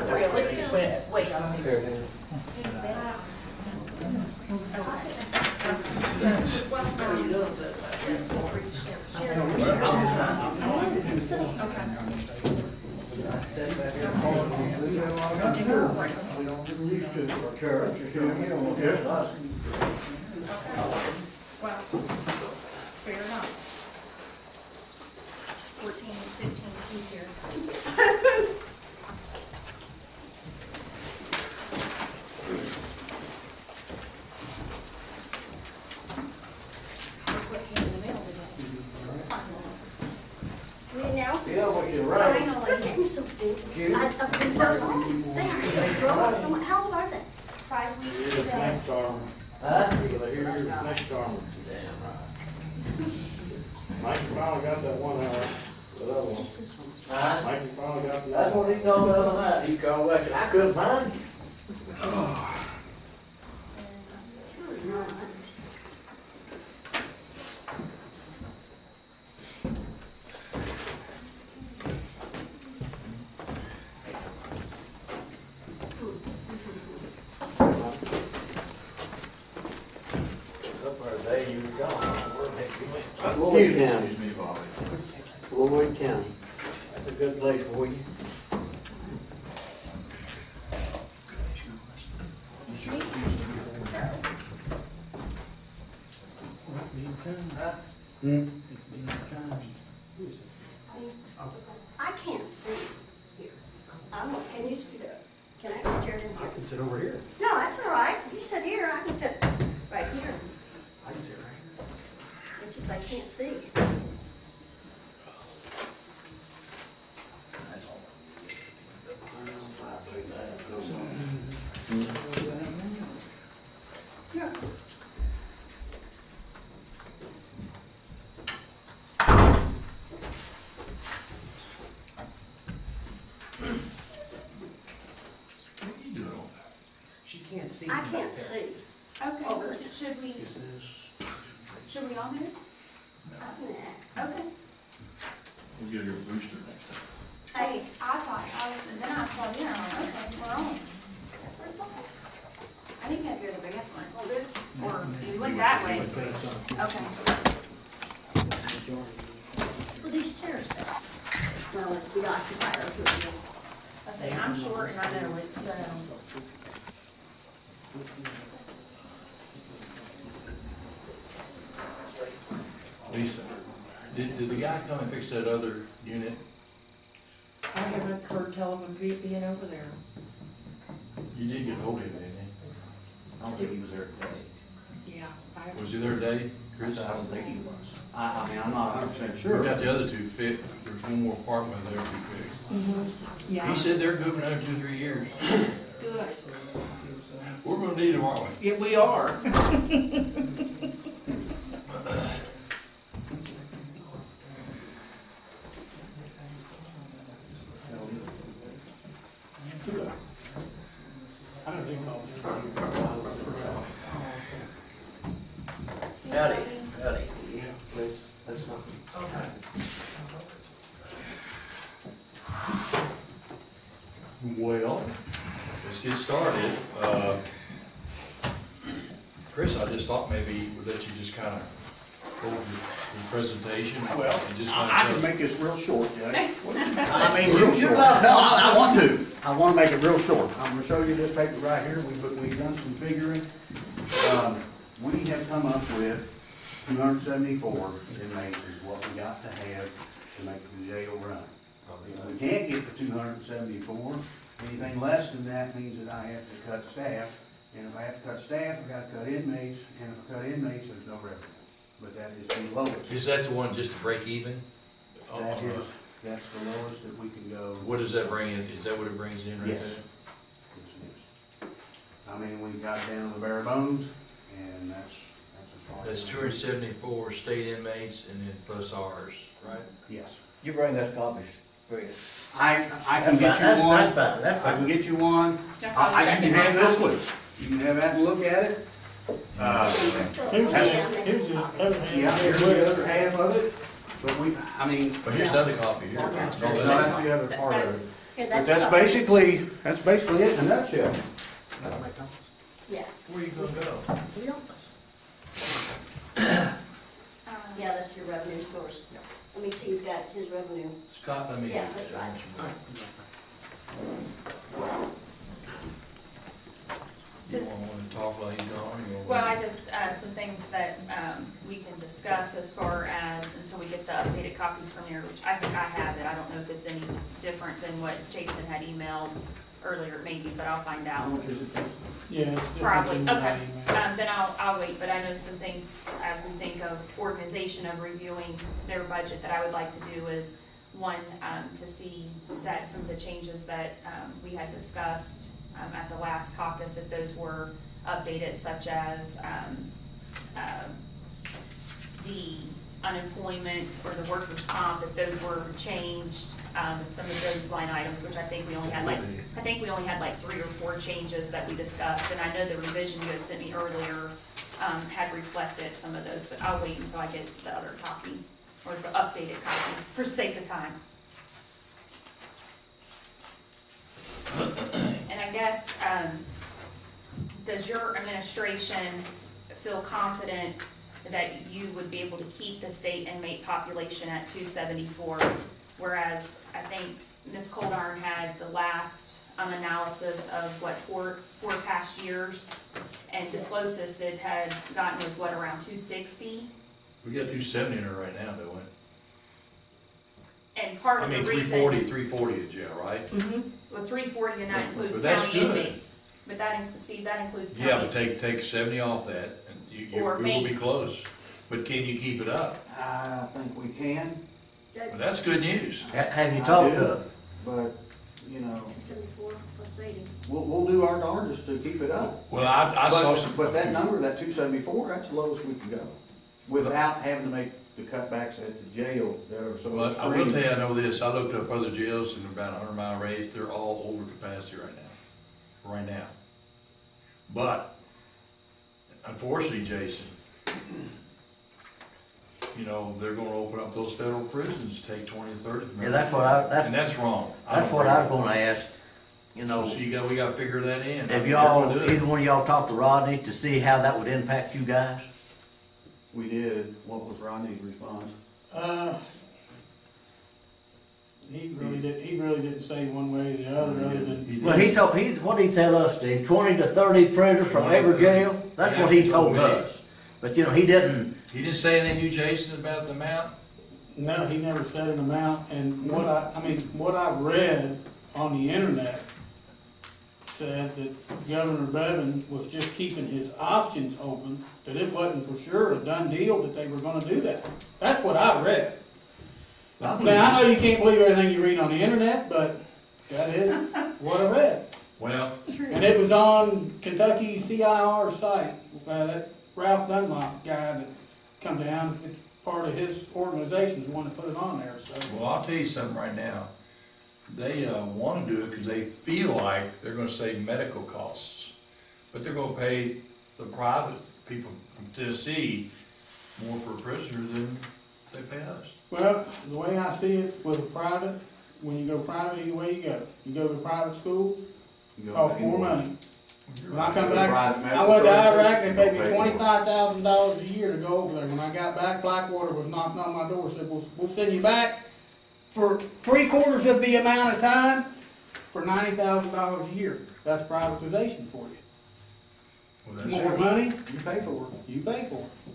realistic weight on here. Well, fair enough. 14, 15 keys here. What came in the mail today? Yeah, what you're right. Finally. They're getting so big. I've been working on these. They are so grown. So how old are they? 5 weeks You're the today. snake charmer. Huh? You're the snake charmer. Damn right. Mike finally got that one hour. The other one. Huh? Mike finally got the That's other what he told me the other night. He called back and I couldn't find him. Sure not. Floyd County. Floyd County. That's a good place for you. I can't see here. Can you sit up? Can I get a chair in here? I can sit over here. No, that's all right. You sit here, I can sit right here. I can sit right here. It's just I can't see. That's all. Yeah. What are you doing over there? She can't see. I can't see. Okay, Oh, so should we all move? Nah. Okay. We'll get her a booster next time. Hey, I thought I was, and then I saw you, and I was like, okay, we're on. I think I'd go to the bathroom. Or you went that way. Okay. Well, these chairs, well, it's the occupier who. I say, I'm short and I know it, so. Lisa, did the guy come and fix that other unit? I haven't heard tell of him being over there. You did get hold of him, didn't you? I don't think he was there today. Yeah, I, Was he there today, Chris? I don't think he was. I mean, I'm not 100% We sure. got the other two fit, there's one more apartment there to be fixed. yeah. He said they're good for another 2 or 3 years. Good. We're gonna need them, aren't we? Yeah, we are. I don't think I'll. Howdy, howdy. That's something. Well, let's get started. Chris, I just thought maybe we'd let you just kind of go over your presentation. Well, and just I kinda can tell us- make this real short, Judge. I mean, real short. No, I want to. I want to make it real short. I'm going to show you this paper right here. We've done some figuring. We have come up with 274 inmates is what we got to have to make the jail run. If we can't get to 274, anything less than that means that I have to cut staff. And if I have to cut staff, I've got to cut inmates. And if I cut inmates, there's no revenue. But that is the lowest. Is that the one just to break even? That's the lowest that we can go. What does that bring in? Is that what it brings in right Yes. there? Yes. I mean, we got down to the bare bones, and that's as far as. That's 274 state inmates and then plus ours, right? Yes. You bring us copies, Chris. I can get you That's one. fine, that's I fine. can get you one. That's all I was I can checking have my this phone. one. You can have that and look at it. Yeah, here's the other half of it, but I mean, But here's another copy here. No, that's that's- the other part of it. But that's basically it in a nutshell. Yeah, Where you gonna go? the office. Yeah, that's your revenue source. Let me see, he's got his revenue. Scott, let me. Yeah, that's right. You wanna talk while he's gone? You wanna- Well, I just, some things that, we can discuss as far as, until we get the updated copies from here, which I think I have it. I don't know if it's any different than what Jason had emailed earlier, maybe, but I'll find out. How much is it? Yeah. it's different Probably, than what I okay. emailed. Then I'll wait, but I know some things as we think of organization of reviewing their budget that I would like to do is, one, to see that some of the changes that, we had discussed, at the last caucus, if those were updated, such as, the unemployment or the workers' comp, if those were changed, if some of those line items, which I think we only had like 3 or 4 changes that we discussed, and I know the revision you had sent me earlier, had reflected some of those, but I'll wait until I get the other copy, or the updated copy, for sake of time. And I guess, does your administration feel confident that you would be able to keep the state inmate population at 274? Whereas I think Ms. Coldarn had the last analysis of what, four past years, and the closest it had gotten was what, around 260? We got 270 in there right now, don't we? And part I of the mean, reason. 340 is jail, right? Mm-hmm. Well, 340, and that includes But that's county good. inmates. But that includes county. Yeah, but take 70 off that, and you Or will make- be close. But can you keep it up? I think we can, Well, that's good news. Have you talked to, but, you know, 74 plus 80. we'll do our darndest to keep it up. Well, I saw some. But that number, that 274, that's the lowest we can go, without having to make the cutbacks at the jail that are so Well, I will extreme. tell you, I know this, I looked up other jails in about 100-mile radius, they're all over capacity right now. But, unfortunately, Jason, you know, they're gonna open up those federal prisons, take 20 or 30. from yeah, that's what I, And that's wrong. that's what I was gonna ask, you know. So we gotta figure that in. Have They're y'all, gonna do it. either one of y'all talked to Rodney to see how that would impact you guys? We did. What was Rodney's response? He really didn't say one way or the other than. Well, what did he tell us, Steve? 20 to 30 prisoners from every jail? That's what he told us. But, you know, he didn't, He didn't say anything to you, Jason, about the amount? No, he never said an amount, and what I read on the internet said that Governor Bevin was just keeping his options open, that it wasn't for sure a done deal that they were gonna do that. That's what I read. Now, I know you can't believe everything you read on the internet, but that is what I read. Well, And it was on Kentucky CIR site, that Ralph Dunlop guy that come down, it's part of his organization, the one that put it on there, so. well, I'll tell you something right now. They want to do it because they feel like they're going to save medical costs, but they're going to pay the private people from Tennessee more for a prisoner than they pay us. Well, the way I see it with a private, when you go private, either way you go. You go to a private school, You go cost back more anyway. money. When I come Private back, I medical went to services, Iraq, they paid me pay more. $25,000 a year to go over there. When I got back, Blackwater was knocking on my door, said, we'll send you back for 3/4 of the amount of time for $90,000 a year. That's privatization for you. Well, that's More it. money, You pay for it. you pay for it.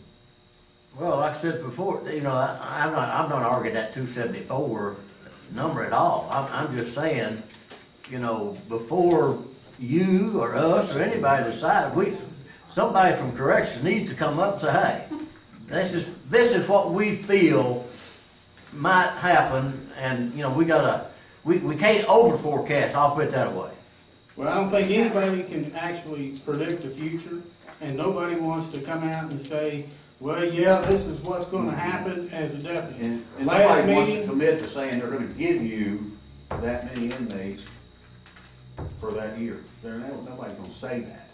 well, like I said before, you know, I'm not arguing that 274 number at all. I'm just saying, you know, before you or us or anybody decide, somebody from corrections needs to come up and say, hey, this is what we feel might happen, and, you know, we can't over forecast, I'll put it that way. Well, I don't think anybody can actually predict the future, and nobody wants to come out and say, well, yeah, this is what's gonna happen as a definite. And Last nobody wants to meeting- commit to saying they're gonna give you that many inmates for that year. Nobody's gonna say that.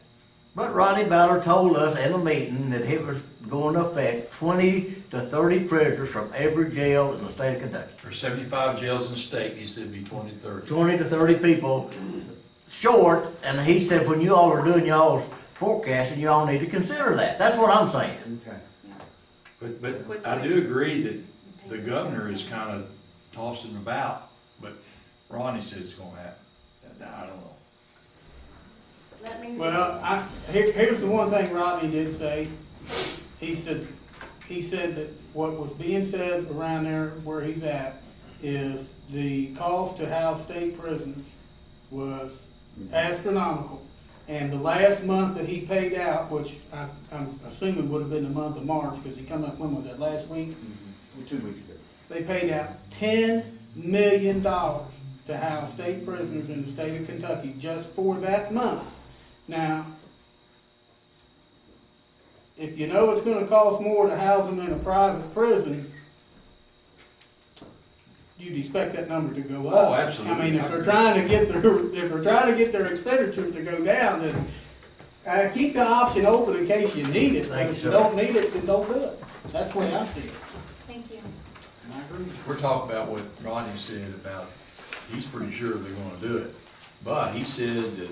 But Rodney Ballard told us in a meeting that it was going to affect 20 to 30 prisoners from every jail in the state of Kentucky. There's 75 jails in the state, he said it'd be 20 to 30. 20 to 30 people short, and he said when you all are doing y'all's forecasting, you all need to consider that. That's what I'm saying. Okay. But I do agree that the governor is kind of tossing about, but Ronnie says it's gonna happen. I don't know. That means. Well, here's the one thing Rodney did say. He said that what was being said around there where he's at is the cost to house state prisoners was astronomical. And the last month that he paid out, which I'm assuming would have been the month of March, because he come up, when was that, last week? Mm-hmm. 2 weeks ago. They paid out $10 million to house state prisoners in the state of Kentucky just for that month. Now, if you know it's gonna cost more to house them in a private prison, you'd expect that number to go up. Oh, absolutely. I mean, if they're trying to get their expenditures to go down, then keep the option open in case you need it. But if you don't need it, then don't do it. That's the way I see it. Thank you. And I agree. We're talking about what Ronnie said about, he's pretty sure they're gonna do it. But he said that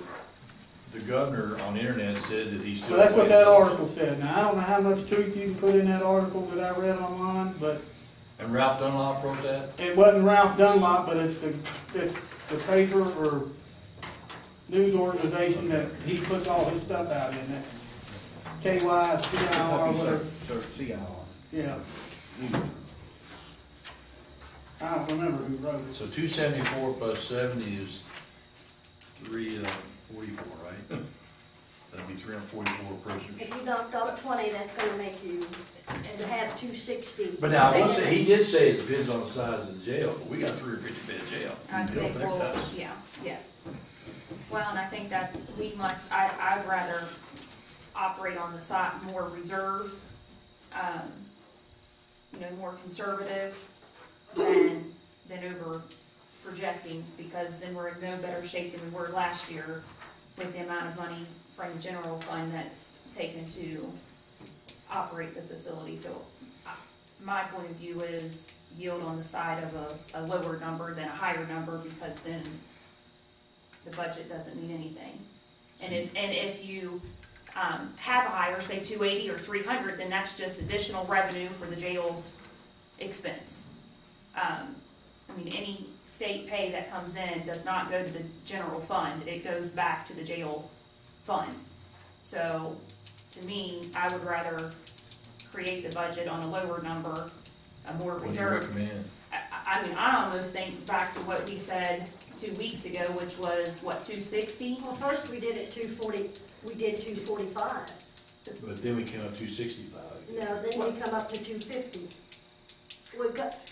the governor on the internet said that he's still. Well, that's what that article said. Now, I don't know how much truth you can put in that article that I read online, but And Ralph Dunlop wrote that? it wasn't Ralph Dunlop, but it's the paper or news organization that he puts all his stuff out in, that KYCIR, whatever. CIR. Yeah. I don't remember who wrote it. So 274 plus 70 is 344, right? That'd be 344 prisoners. If you knocked off 20, that's gonna make you, to have 260. But now, I will say, he did say it depends on the size of the jail, but we got 350 bed jail. I'd say, It'll affect well, us. yeah, yes. Well, and I think that's, I'd rather operate on the side more reserve, more conservative than over projecting, because then we're in no better shape than we were last year with the amount of money from the general fund that's taken to operate the facility. So my point of view is yield on the side of a lower number than a higher number, because then the budget doesn't mean anything. And if you have a higher, say 280 or 300, then that's just additional revenue for the jail's expense. Any state pay that comes in does not go to the general fund. It goes back to the jail fund. So, to me, I would rather create the budget on a lower number, a more What do you reserve. recommend? I almost think back to what we said 2 weeks ago, which was, what, 260? Well, first we did it 240, we did 245. But then we came up 265. No, then we come up to 250.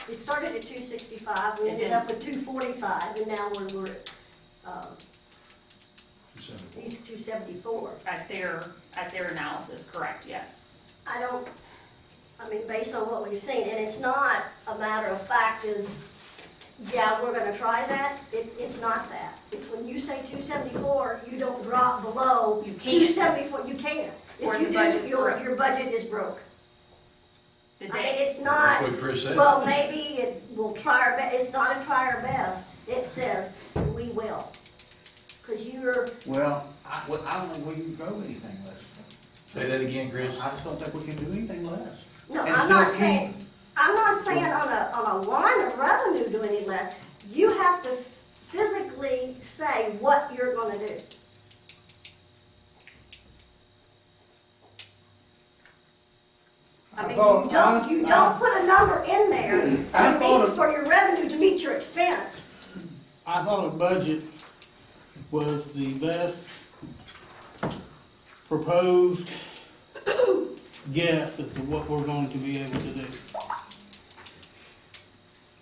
It started at 265, we ended up with 245, and now we're at, 274. At their analysis, correct, yes. Based on what we've seen, and it's not a matter of fact is, yeah, we're gonna try that, it's not that. It's when you say 274, you don't drop below You can't. 274, you can't. Or If you the do, budget's broke. your budget is broke. The I mean, day, it's not, That's what Chris said. well, maybe it will try our best, it's not a try our best, it says, we will. Cause Well, I don't think we can go anything less. Say that again, Chris. I just don't think we can do anything less. no, And I'm not still saying, on a line of revenue do any less. You have to physically say what you're gonna do. You don't put a number in there for your revenue to meet your expense. I thought a budget was the best proposed guess as to what we're going to be able to do.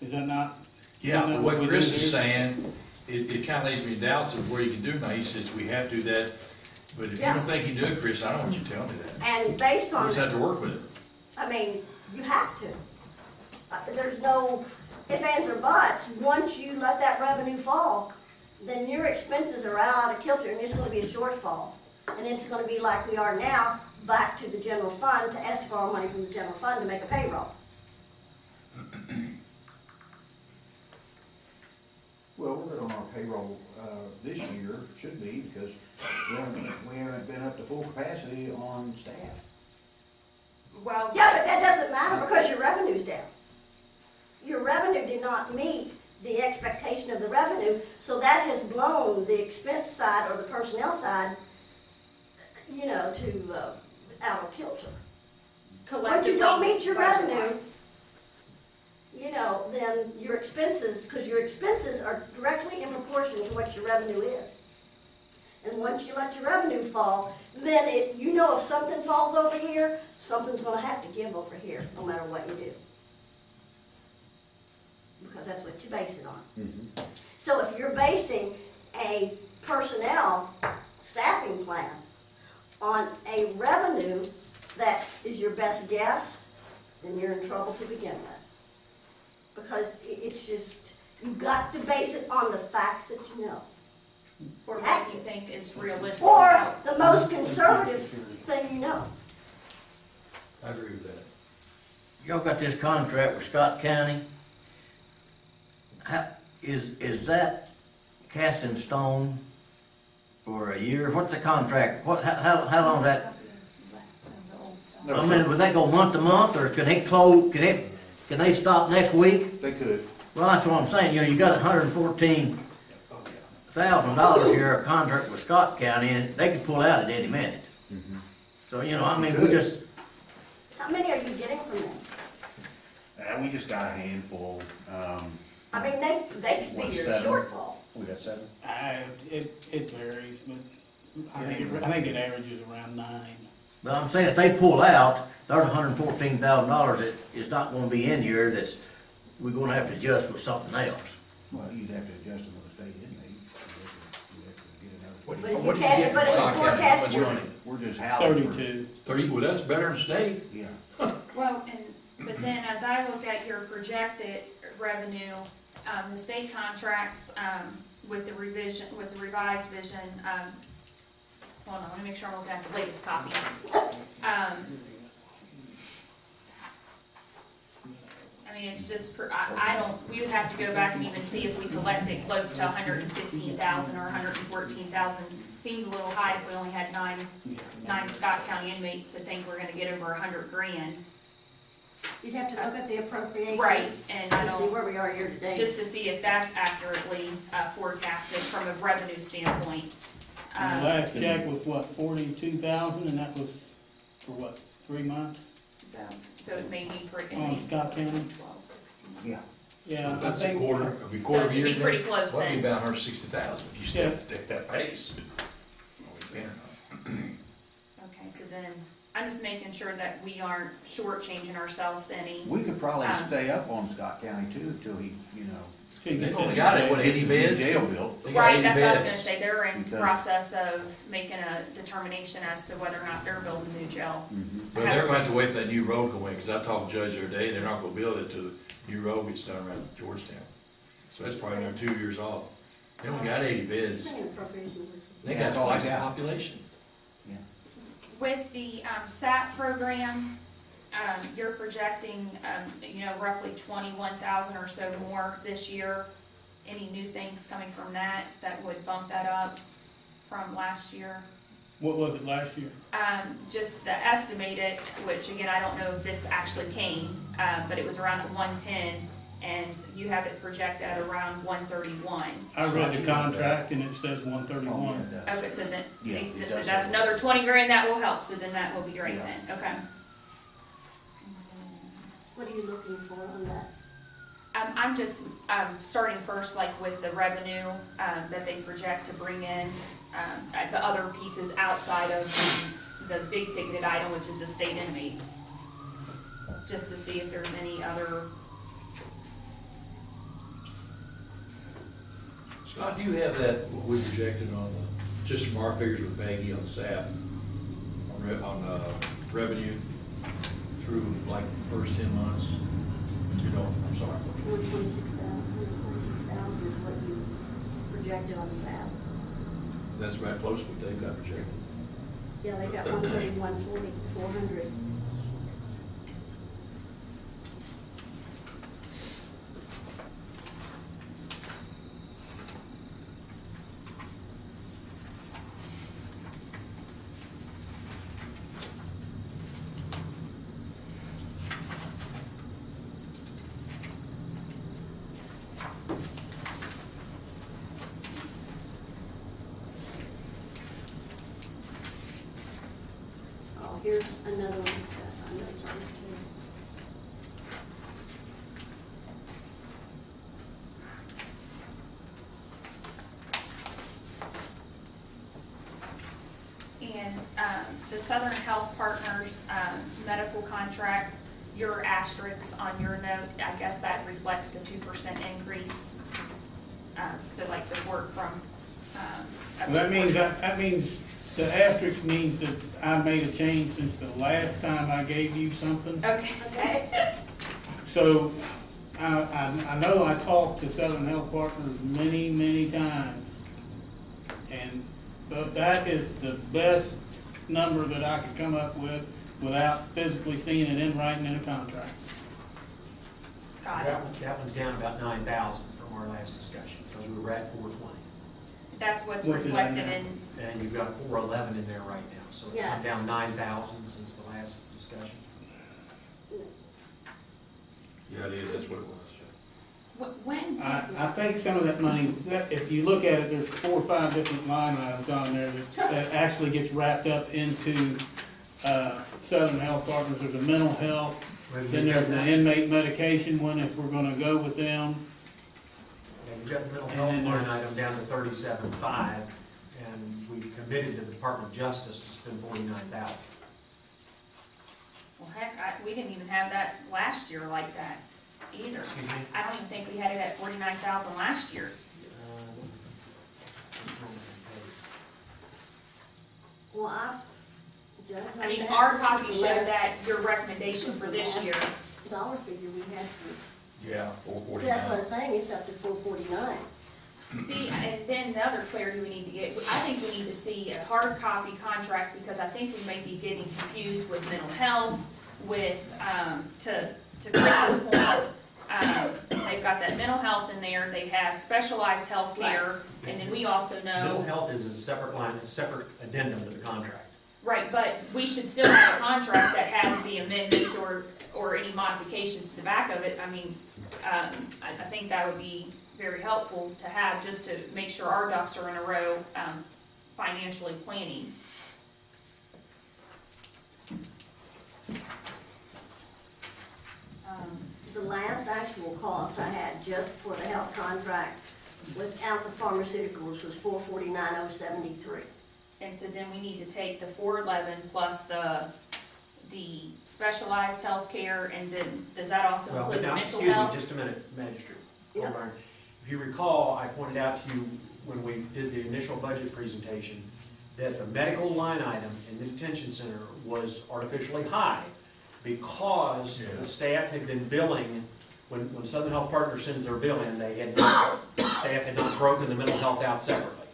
Is that not? Yeah, but what Chris is saying, it kind of leaves me in doubts of where you can do now. He says we have to do that, but if you don't think you can do it, Chris, I don't want you to tell me that. And based You on, just have to work with it. you have to. There's no ifs, ands, or buts. Once you let that revenue fall, then your expenses are out of kilter and it's gonna be a shortfall. And it's gonna be like we are now, back to the general fund to ask to borrow money from the general fund to make a payroll. Well, we're good on our payroll, this year, should be, because we haven't been up to full capacity on staff. Well, Yeah, but that doesn't matter because your revenue's down. Your revenue did not meet the expectation of the revenue, so that has blown the expense side or the personnel side, you know, to, out of kilter. When you don't meet your revenue, budget-wise. you know, then your expenses, because your expenses are directly in proportion to what your revenue is. And once you let your revenue fall, then it, you know, if something falls over here, something's gonna have to give over here, no matter what you do. Because that's what you base it on. So if you're basing a personnel staffing plan on a revenue that is your best guess, then you're in trouble to begin with. Because it's just, you've got to base it on the facts that you know. Or what do you think is realistic? Or about- the most conservative thing you know. I agree with that. Y'all got this contract with Scott County. Is that cast in stone for a year? What's the contract? How long is that? I mean, would they go month to month, or can they close, can they stop next week? They could. Well, that's what I'm saying, you know, you got $114,000 here, a contract with Scott County, and they could pull out at any minute. So, you know, I mean, we just, How many are you getting from them? We just got a handful, I mean, they could be your 7? shortfall. We got 7? It varies, but I think it averages around 9. but I'm saying if they pull out, there's $114,000 that is not gonna be in here, that's, we're gonna have to adjust with something else. Well, you'd have to adjust them with the state inmate. You'd have to get another. What But do if you you get can't- from but if Scott you County? How much forecast- money? We're just housing. 32. 30, well, that's better than state. Yeah. Well, but then as I look at your projected revenue, the state contracts, with the revised vision, hold on, let me make sure I'm looking at the latest copy. I mean, it's just, I don't, we would have to go back and even see if we collected close to 115,000 or 114,000. Seems a little high if we only had nine Scott County inmates to think we're gonna get over 100 grand. You'd have to look at the appropriations. Right, and I To see don't, where we are year to date. just to see if that's accurately forecasted from a revenue standpoint. The last check was what, 42,000, and that was for what, 3 months? So it may be pretty. On Scott County? 12, 16. Yeah. Yeah, If I that's a think. quarter, if we So quarter it'd of a be year, pretty close well, it'd be then. about 160,000 if you stay at that pace. Okay, so then, I'm just making sure that we aren't shortchanging ourselves any. We could probably stay up on Scott County too, till he, you know. They've only got it, what, 80 beds? Jail built. They got Right, 80 that's what I was gonna beds. say, they're in Because- process of making a determination as to whether or not they're building a new jail. But they're going to have to wait for that new road to go in, because I talked to the judge the other day, they're not going to build it till the new road gets done around Georgetown. So that's probably another 2 years off. They only got 80 beds. How many appropriations this They Yeah, got that's all they twice the got. population. Yeah. With the SAT program, you're projecting, roughly 21,000 or so more this year. Any new things coming from that would bump that up from last year? What was it last year? Just the estimated, which again, I don't know if this actually came, but it was around 110, and you have it projected at around 131. I read the contract and it says 131. Okay, so then, Yeah, see, it so does that's say another 20 grand that will help, so then that will be great Yeah. then, okay. What are you looking for on that? I'm just, starting first, like with the revenue, that they project to bring in, the other pieces outside of the big ticketed item, which is the state inmates. Just to see if there's any other, Scott, do you have that, what we projected on just from our figures with Maggie on SAP, on revenue through like the first 10 months? You know, I'm sorry. 126,000 is what you projected on SAP. That's right close to what they've got projected. Yeah, they got 130, 140, 400. Oh, here's another one that's got some notes on it too. And the Southern Health Partners medical contracts, your asterisks on your note, I guess that reflects the 2% increase. So like the work from. That means the asterisk means that I made a change since the last time I gave you something. Okay. Okay? So, I know I talked to Southern Health Partners many, many times, and that is the best number that I could come up with without physically seeing it in writing in a contract. Got it. That one's down about 9,000 from our last discussion, because we were at 420. That's what's What's it reflected at now? in, And you've got 411 in there right now, so it's Yeah. come down 9,000 since the last discussion. Yeah, it is, that's what it was. when. I think some of that money, if you look at it, there's 4 or 5 different line items on there that actually gets wrapped up into Southern Health Partners. There's the mental health, then there's the inmate medication one if we're gonna go with them. And you've got the mental And health then line there's- item down to 37.5, and we committed to the Department of Justice to spend 49,000. Well, heck, we didn't even have that last year like that either. Excuse me? I don't even think we had it at 49,000 last year. Well, I mean, our copy showed that your recommendation for this year. dollar figure we had for, Yeah, see, that's what 449. I'm saying, it's up to 449. See, and then the other clarity we need to get, I think we need to see a hard copy contract, because I think we may be getting confused with mental health, with, to Chris's point, they've got that mental health in there, they have specialized health care, and then we also Mental know, health is a separate line, a separate addendum to the contract. right, but we should still have a contract that has the amendments or any modifications to the back of it. I mean, I think that would be very helpful to have, just to make sure our ducks are in a row, financially planning. The last actual cost I had just for the health contract without the pharmaceuticals was 449,073. And so then we need to take the 411 plus the specialized health care, and then, does that also Well, include but the now, mental excuse me, health? just a minute, Magistrate. Yeah. Holborn. If you recall, I pointed out to you when we did the initial budget presentation that the medical line item in the detention center was artificially high because Yeah. the staff had been billing, when Southern Health Partners sends their bill in, they had not, staff had not broken the mental health out separately.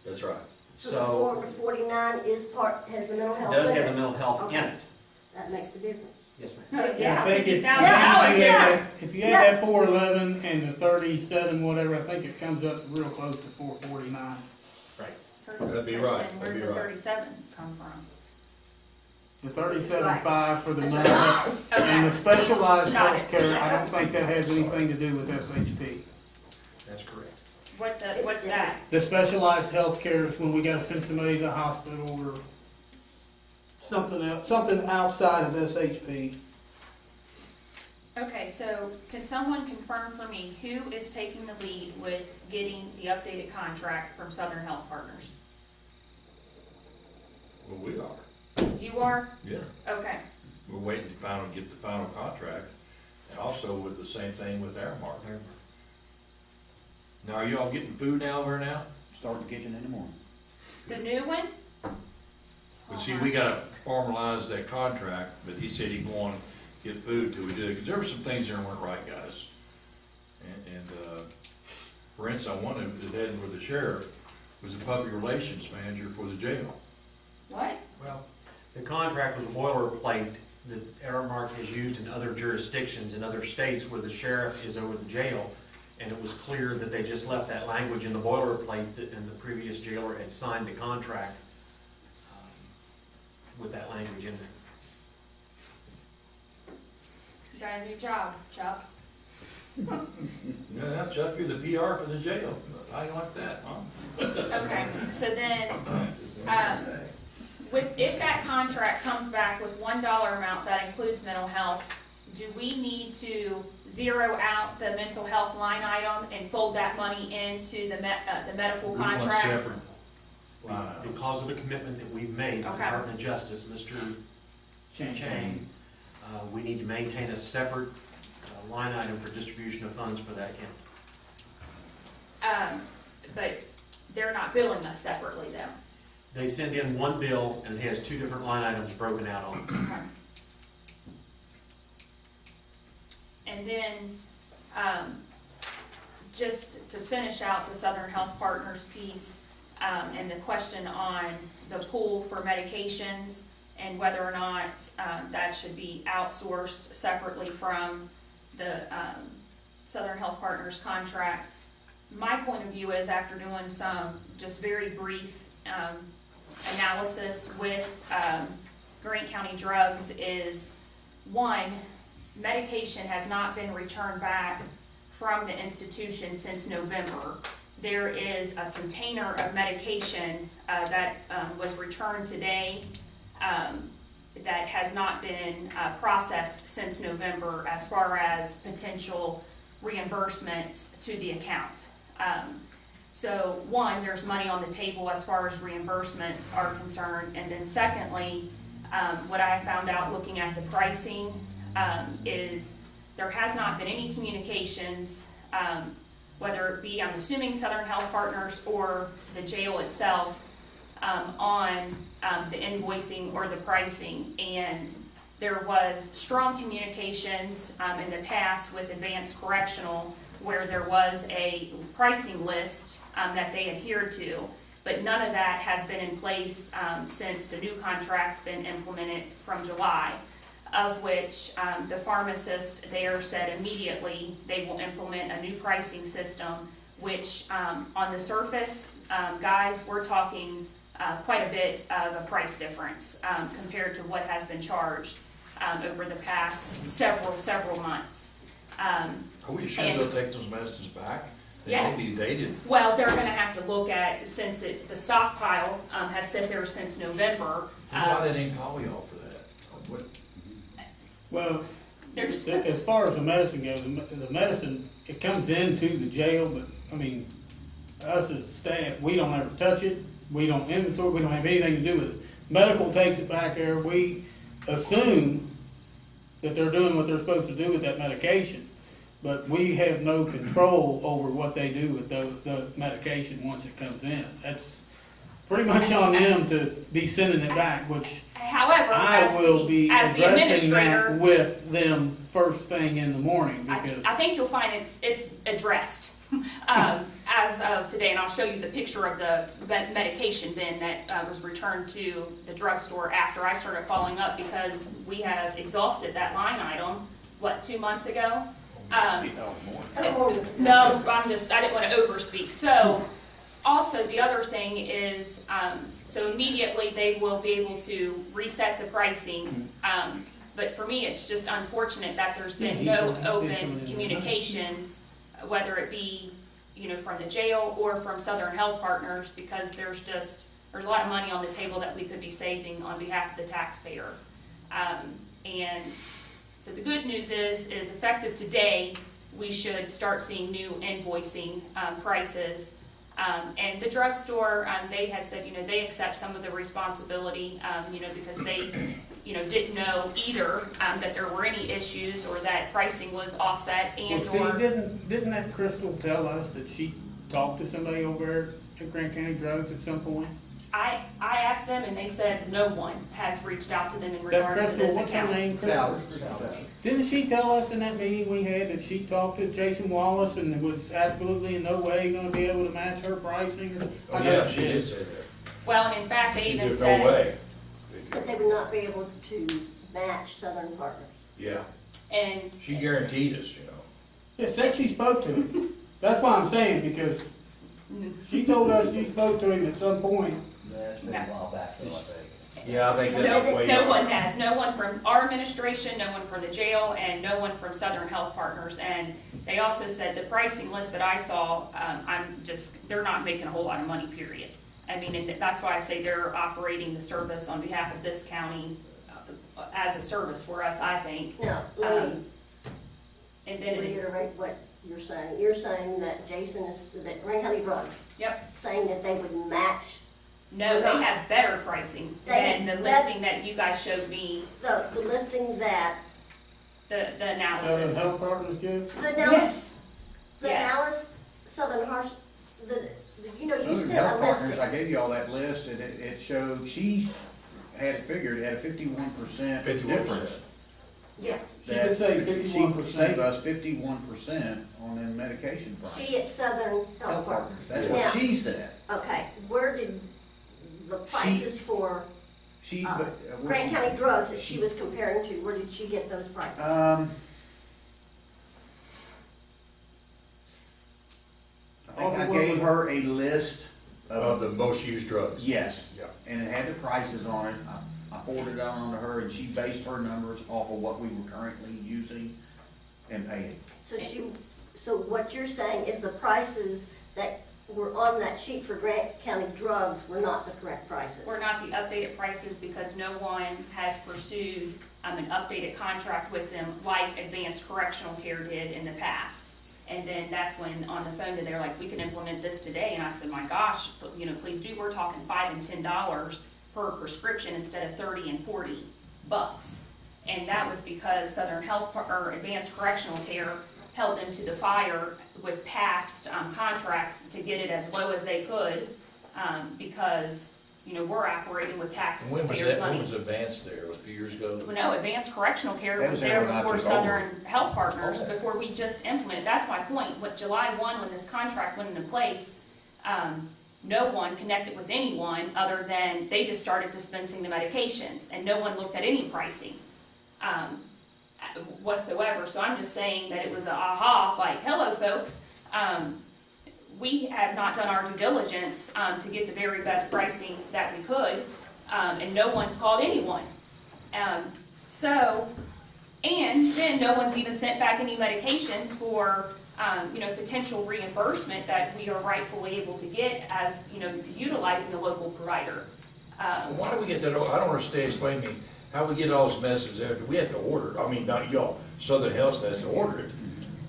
That's right. So So the 449 is has the mental it health does with have the it? mental health in Okay. it. That makes a difference. Yes, ma'am. Yeah, I think $50,000, Yeah. if you add that 411 and the 37, whatever, I think it comes up real close to 449. Right. That'd be right, And that'd where be does right. 37 come from? The 37.5 for the mental That's health. And Okay, the specialized Got it. health care, I don't think that has anything to do with SHP. That's correct. what's that? The specialized health care is when we gotta send somebody to the hospital or something else, something outside of SHP. Okay, so can someone confirm for me who is taking the lead with getting the updated contract from Southern Health Partners? Well, we are. You are? Yeah. Okay, We're waiting to get the final contract, and also with the same thing with Aramark. Now, are you all getting food now over now? Start the kitchen in the morning. the new one? But see, we gotta formalize that contract, but he said he'd go on, get food till we do it, because there were some things there weren't right, guys. And for instance, I wanted, that had with the sheriff, was the public relations manager for the jail. What? Well, the contract was a boilerplate that Aramark has used in other jurisdictions in other states where the sheriff is over the jail. And it was clear that they just left that language in the boilerplate and the previous jailer had signed the contract with that language in there. You got a new job, Chuck. Yeah, Chuck, you're the PR for the jail. I like that, huh? Okay, so then, if that contract comes back with $1 amount that includes mental health, do we need to zero out the mental health line item and fold that money into the medical We want contracts? separate line items. Because of the commitment that we've made to the Okay. Department of Justice, Mr. Chang, we need to maintain a separate line item for distribution of funds for that account. But they're not billing us separately though. They send in one bill and it has two different line items broken out on it. Okay. And then, just to finish out the Southern Health Partners piece, and the question on the pool for medications and whether or not that should be outsourced separately from the Southern Health Partners contract. My point of view is, after doing some just very brief analysis with Grant County Drugs, is one, medication has not been returned back from the institution since November. There is a container of medication that was returned today that has not been processed since November as far as potential reimbursements to the account. So one, there's money on the table as far as reimbursements are concerned. And then secondly, what I found out looking at the pricing is there has not been any communications, whether it be, I'm assuming, Southern Health Partners or the jail itself, on the invoicing or the pricing. And there was strong communications in the past with Advanced Correctional, where there was a pricing list that they adhered to, but none of that has been in place since the new contract's been implemented from July, of which the pharmacist there said immediately they will implement a new pricing system, which on the surface, guys, we're talking quite a bit of a price difference compared to what has been charged over the past several months. Are we sure they'll take those medicines back? They Yes. may be dated. Well, they're gonna have to look at, since the stockpile has sit there since November. Why they didn't call y'all for that? What? Well, There's, as far as the medicine goes, the medicine, it comes into the jail, but, I mean, us as staff, we don't ever touch it, we don't inventory, we don't have anything to do with it. Medical takes it back there, we assume that they're doing what they're supposed to do with that medication, but we have no control over what they do with the medication once it comes in. That's pretty much on them to be sending it back, which however, I will be as the addressing that administrator, with them first thing in the morning, because I think you'll find it's addressed as of today, and I'll show you the picture of the medication bin that was returned to the drugstore after I started following up, because we have exhausted that line item, what, 2 months ago? No, I didn't want to overspeak. So, also the other thing is, so immediately they will be able to reset the pricing. But for me, it's just unfortunate that there's been no open communications, whether it be, from the jail or from Southern Health Partners, because there's a lot of money on the table that we could be saving on behalf of the taxpayer. And so the good news is effective today, we should start seeing new invoicing prices. And the drugstore, they had said, they accept some of the responsibility, because they, didn't know either that there were any issues or that pricing was offset and well, or. Steve, didn't that Crystal tell us that she talked to somebody over there at Grant County Drugs at some point? I asked them and they said no one has reached out to them in That regards to Crystal, this what's her account. name? Crystal? Didn't she tell us in that meeting we had that she talked to Jason Wallace and was absolutely in no way gonna be able to match her pricing? Oh, yeah, she did say that. Well, and in fact, they She even did, said. no way. But they would not be able to match Southern Partners. Yeah, And she guaranteed us, Yeah, said she spoke to him. That's why I'm saying, because she told us she spoke to him at some point. That's been a while back, though, I think. Yeah, I think that's the way. no one has, no one from our administration, no one from the jail, and no one from Southern Health Partners. And they also said the pricing list that I saw, they're not making a whole lot of money, period. I mean, and that's why I say they're operating the service on behalf of this county as a service for us, I think. Now, let me And then, reiterate what you're saying. You're saying that that Grant County Drugs, yep, saying that they would match no, they have better pricing than the listing that you guys showed me, the listing that, the Southern analysis. Health Partners give. the analysis, Yes, the yes. analysis, Southern Harsh, you Southern sent Health a Partners, listing. I gave you all that list, and it showed, she had figured it had a 51% 51%. difference. Yeah, She did say She would 51%. save us 51% on them medication prices. she at Southern Health Partners. That's Now, what she said. okay, where did the prices for She, Uh, but. Grant County Drugs that she was comparing to, where did she get those prices? I think I gave her a list Of the most used drugs. yes, Yeah. and it had the prices on it. I forwarded it on to her, and she based her numbers off of what we were currently using and paying. So what you're saying is the prices that were on that sheet for Grant County Drugs were not the correct prices? Were not the updated prices because no one has pursued an updated contract with them like Advanced Correctional Care did in the past. And then that's when on the phone they're like, we can implement this today. And I said, my gosh, please do. We're talking $5 and $10 per prescription instead of 30 and 40 bucks. And that was because Southern Health or Advanced Correctional Care held them to the fire with past contracts to get it as low as they could because we're operating with When was taxpayers' that, when money. was Advanced there, a few years ago? No, Advanced Correctional Care That was was there there when I before took over. Southern Health Partners, Okay. before we just implemented. That's my point. What July 1, when this contract went into place, no one connected with anyone other than they just started dispensing the medications, and no one looked at any pricing whatsoever. So I'm just saying that it was a aha, like, hello, folks. We have not done our due diligence to get the very best pricing that we could, and no one's called anyone. And then no one's even sent back any medications for, potential reimbursement that we are rightfully able to get as, utilizing a local provider. Why do we get that, I don't understand, explain to me, how we get all those medicines there, do we have to order it? I mean, not y'all, Southern Health has to order it,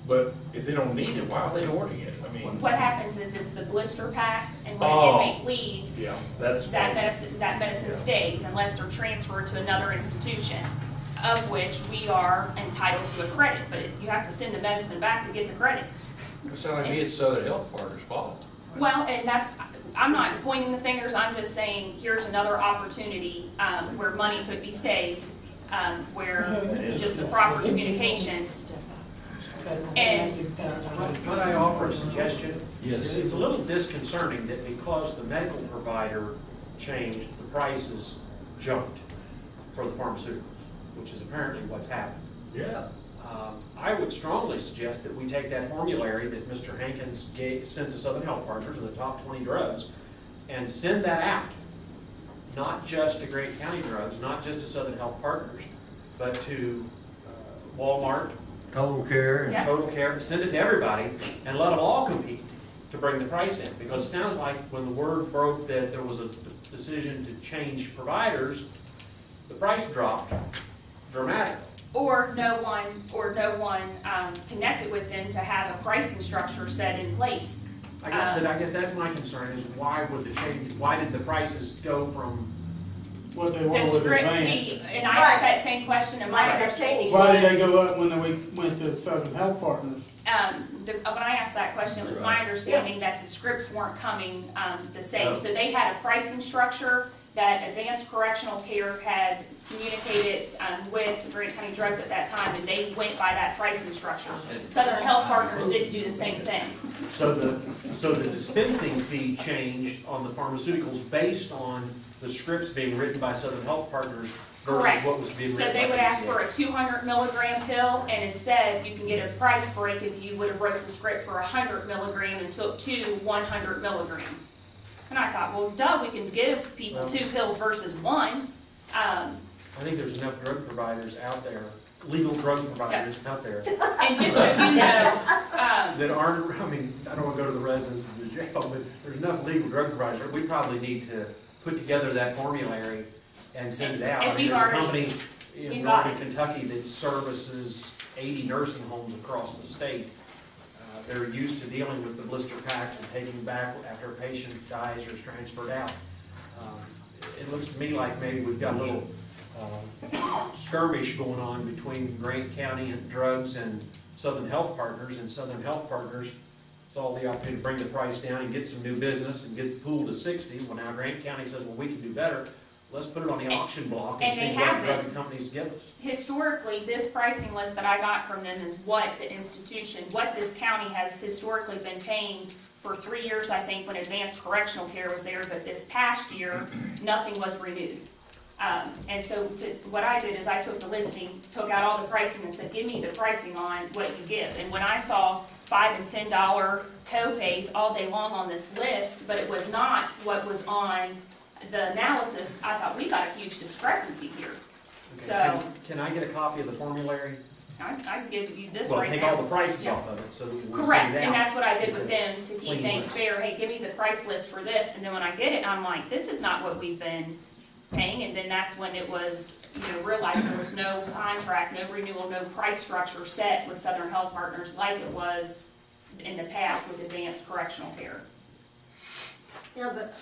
but if they don't need it, why are they ordering it? I mean, What happens is it's the blister packs, and when Oh. an inmate leaves, yeah, that's. that medicine Yeah. stays unless they're transferred to another institution, of which we are entitled to a credit, but you have to send the medicine back to get the credit. It sounds like it's Southern Health Partners' fault. Well, and I'm not pointing the fingers, I'm just saying, here's another opportunity where money could be saved, where just the proper communication. And Might I offer a suggestion? Yes. It's a little disconcerting that because the medical provider changed, the prices jumped for the pharmaceuticals, which is apparently what's happened. Yeah. I would strongly suggest that we take that formulary that Mr. Hankins sent to Southern Health Partners of the top 20 drugs and send that out, not just to Grant County Drugs, not just to Southern Health Partners, but to Walmart, Total Care. Yeah. Total Care, send it to everybody and let them all compete to bring the price down. Because it sounds like when the word broke that there was a decision to change providers, the price dropped dramatically. Or no one connected with them to have a pricing structure set in place. But I guess that's my concern is why did the prices go from, What they The want with script, Advance. and I asked that same question, and my Why did that understanding change? Why did they was, go up when we went to Southern Health Partners? when I asked that question, it was my understanding that the scripts weren't coming the same. So they had a pricing structure that Advanced Correctional Care had communicated with Grant County Drugs at that time, and they went by that pricing structure. Southern Health Partners didn't do the same thing. So the dispensing fee changed on the pharmaceuticals based on the scripts being written by Southern Health Partners versus Correct. what was being written So by they would DCA. ask for a 200 milligram pill, and instead you can get a price break if you would have wrote the script for 100 milligram and took 2 100 milligrams. And I thought, well, duh, we can give people 2 pills versus 1. I think there's enough drug providers out there, legal drug providers out there, And just so you know, that aren't, I mean, I don't want to go to the residents of the jail, but there's enough legal drug providers. We probably need to put together that formulary and send it out. And I mean, we've there's a already- company in we've got northern Kentucky that services 80 nursing homes across the state. They're used to dealing with the blister packs and taking back after a patient dies or is transferred out. It looks to me like maybe we've got a little skirmish going on between Grant County and Drugs and Southern Health Partners, and Southern Health Partners saw the opportunity to bring the price down and get some new business and get the pool to 60. Well, now Grant County says, well, we can do better. Let's put it on the auction block and And see they what have drug been. companies give us. historically, this pricing list that I got from them is what this county has historically been paying for 3 years, I think, when Advanced Correctional Care was there, but this past year, nothing was renewed. And so what I did is I took the listing, took out all the pricing and said, give me the pricing on what you give. And when I saw $5 and $10 co-pays all day long on this list, but it was not what was on the analysis, I thought we got a huge discrepancy here. So Can I get a copy of the formulary? I can give you this Well, right take now. all the prices Yeah. off of it so that we can Correct, send it and out. that's what I did with It's a them to keep clean things list. fair. Hey, give me the price list for this, and then when I get it, I'm like, this is not what we've been paying, and then that's when it was, realized there was no contract, no renewal, no price structure set with Southern Health Partners like it was in the past with Advanced Correctional Care. Yeah, but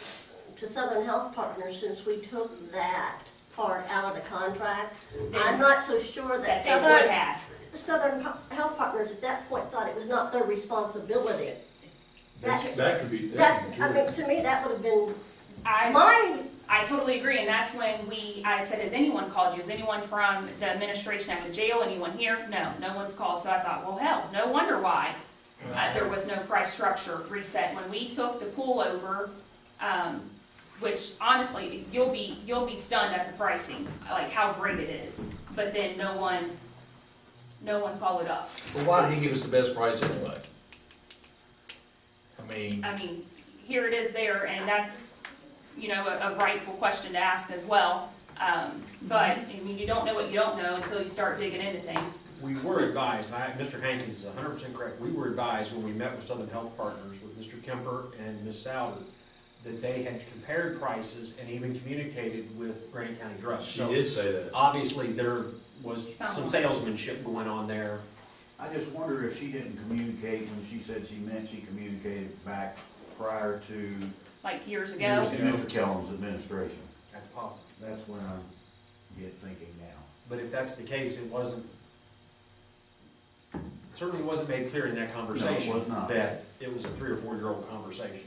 to Southern Health Partners, since we took that part out of the contract, I'm not so sure That that they would have. Southern Health Partners at that point thought it was not their responsibility. That could be, To me, that would have been I my, totally agree, and that's when I had said, has anyone called you? Is anyone from the administration at the jail? Anyone here? No, no one's called. So I thought, well, hell, no wonder why there was no price structure reset. When we took the pool over, which honestly, you'll be stunned at the pricing, like how great it is. But then no one followed up. well, why did he give us the best price anyway? I mean, here it is there, and that's, a rightful question to ask as well. But, you don't know what you don't know until you start digging into things. We were advised, Mr. Hankins is 100% correct, we were advised when we met with Southern Health Partners, with Mr. Kemper and Ms. Souter, that they had compared prices and even communicated with Grant County Drugs. She did say that. Obviously, there was some salesmanship going on there. I just wonder if she didn't communicate when she said she meant she communicated back prior to Like years ago. Years ago. Mr. Kellum's administration. That's possible. That's when I get thinking now. But if that's the case, it certainly wasn't made clear in that conversation. No, it was not. That it was a 3 or 4 year old conversation.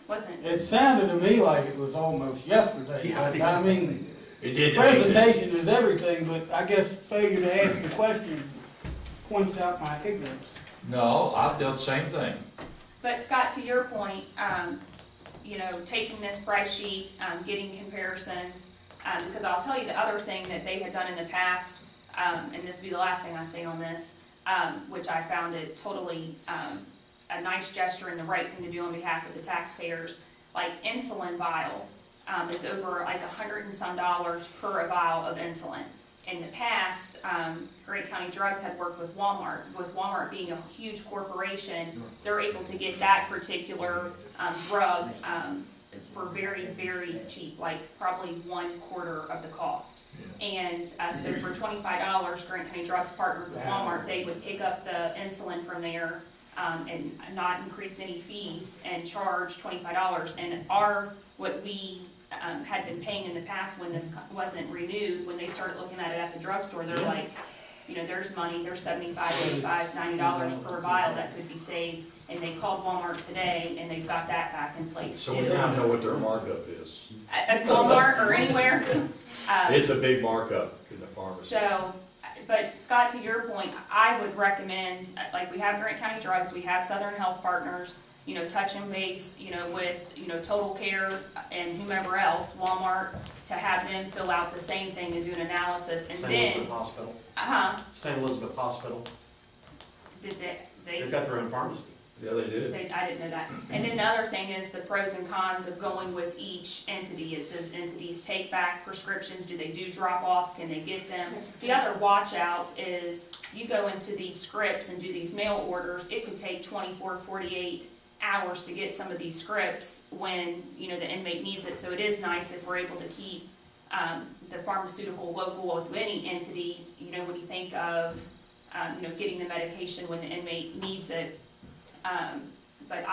Wasn't it? It sounded to me like it was almost yesterday. Yeah, But, I mean, It did to me too. presentation is everything, but I guess failure to ask a question points out my ignorance. No, I felt the same thing. But Scott, to your point, taking this price sheet, getting comparisons, because I'll tell you the other thing that they had done in the past, and this will be the last thing I say on this, which I found it totally a nice gesture and the right thing to do on behalf of the taxpayers, like insulin vial is over like $100 and some per vial of insulin. In the past, Grant County Drugs had worked with Walmart. With Walmart being a huge corporation, they're able to get that particular drug for very, very cheap, like probably 1/4 of the cost. And so for $25, Grant County Drugs partnered with Walmart. They would pick up the insulin from there and not increase any fees and charge $25. And what we had been paying in the past when this wasn't renewed, when they started looking at it at the drugstore, they're like, you know, there's money, there's $75, $85, $90 per vial that could be saved. And they called Walmart today, and they've got that back in place So too. we now know what their markup is. At Walmart or anywhere. It's a big markup in the pharmacy. So, but Scott, to your point, I would recommend, like, we have Grant County Drugs, we have Southern Health Partners, you know, touch and base, you know, with, you know, Total Care and whomever else, Walmart, to have them fill out the same thing and do an analysis, and St. then, Elizabeth Hospital. St. Elizabeth Hospital. Did They've got their own pharmacy. Yeah, they did. I didn't know that. And then the other thing is the pros and cons of going with each entity. Does entities take back prescriptions? Do they do drop-offs? Can they get them? The other watch out is you go into these scripts and do these mail orders. It could take 24, 48 hours to get some of these scripts when, you know, the inmate needs it. So it is nice if we're able to keep the pharmaceutical local with any entity, you know, when you think of, you know, getting the medication when the inmate needs it. But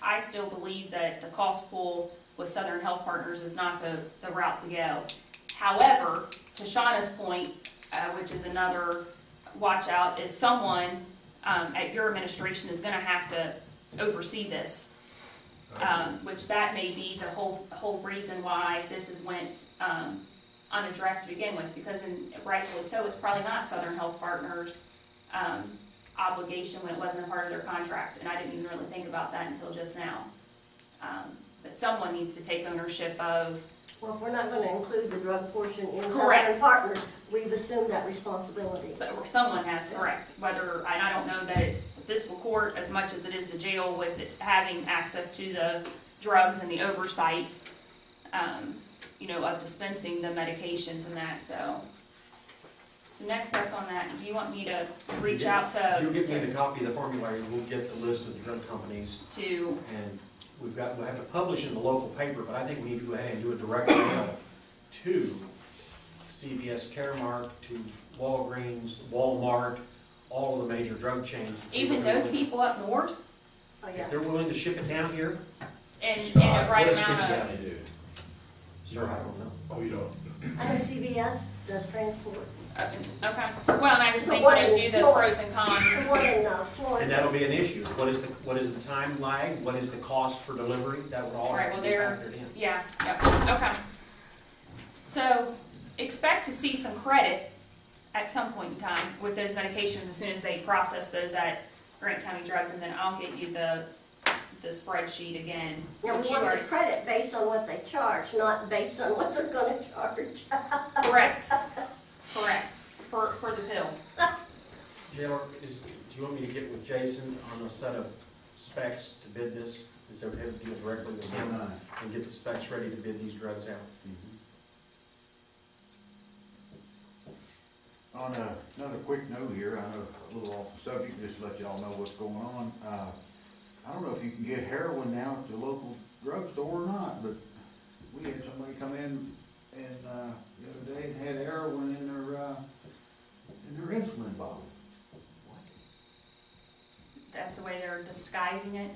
I still believe that the cost pool with Southern Health Partners is not the route to go. However, to Shauna's point, which is another watch out, is someone at your administration is going to have to oversee this, which that may be the whole reason why this has went unaddressed to begin with, because rightfully so, it's probably not Southern Health Partners' obligation when it wasn't a part of their contract, and I didn't even really think about that until just now. But someone needs to take ownership of. Well, if we're not going to include the drug portion in Correct. Southern Partners, we've assumed that responsibility. So someone has, correct. Whether, and I don't know that it's the fiscal court as much as it is the jail with it having access to the drugs and the oversight, you know, of dispensing the medications and that. So next steps on that. Do you want me to reach out to? You'll get me the copy of the formulary. We'll get the list of the drug companies. And we'll have to publish in the local paper, but I think we need to go ahead and do a direct mail to CVS Caremark, to Walgreens, Walmart, all of the major drug chains. Even those people up north? Oh, yeah. If they're willing to ship it down here, And Scott, a right what does amount Kent of. County do? sir, I don't know. Oh, you don't? I know CVS does transport. Okay. Well, and I was The thinking one of in do the Florida. pros and cons. The one in And Florida. that'll be an issue. What is the time lag? What is the cost for delivery? That would all Right, have well, to be they're, factored in. yeah, okay. So, expect to see some credit at some point in time with those medications as soon as they process those at Grant County Drugs, and then I'll get you the spreadsheet again. Now, we which you want the already- credit based on what they charge, not based on what they're gonna charge. Correct, correct, for the pill. Jailer, do you want me to get with Jason on a set of specs to bid this? Is there have to deal directly with him and get the specs ready to bid these drugs out? On another quick note here, I know a little off the subject, just to let y'all know what's going on. I don't know if you can get heroin now at the local drugstore or not, but we had somebody come in and the other day and had heroin in their insulin bottle. That's the way they're disguising it.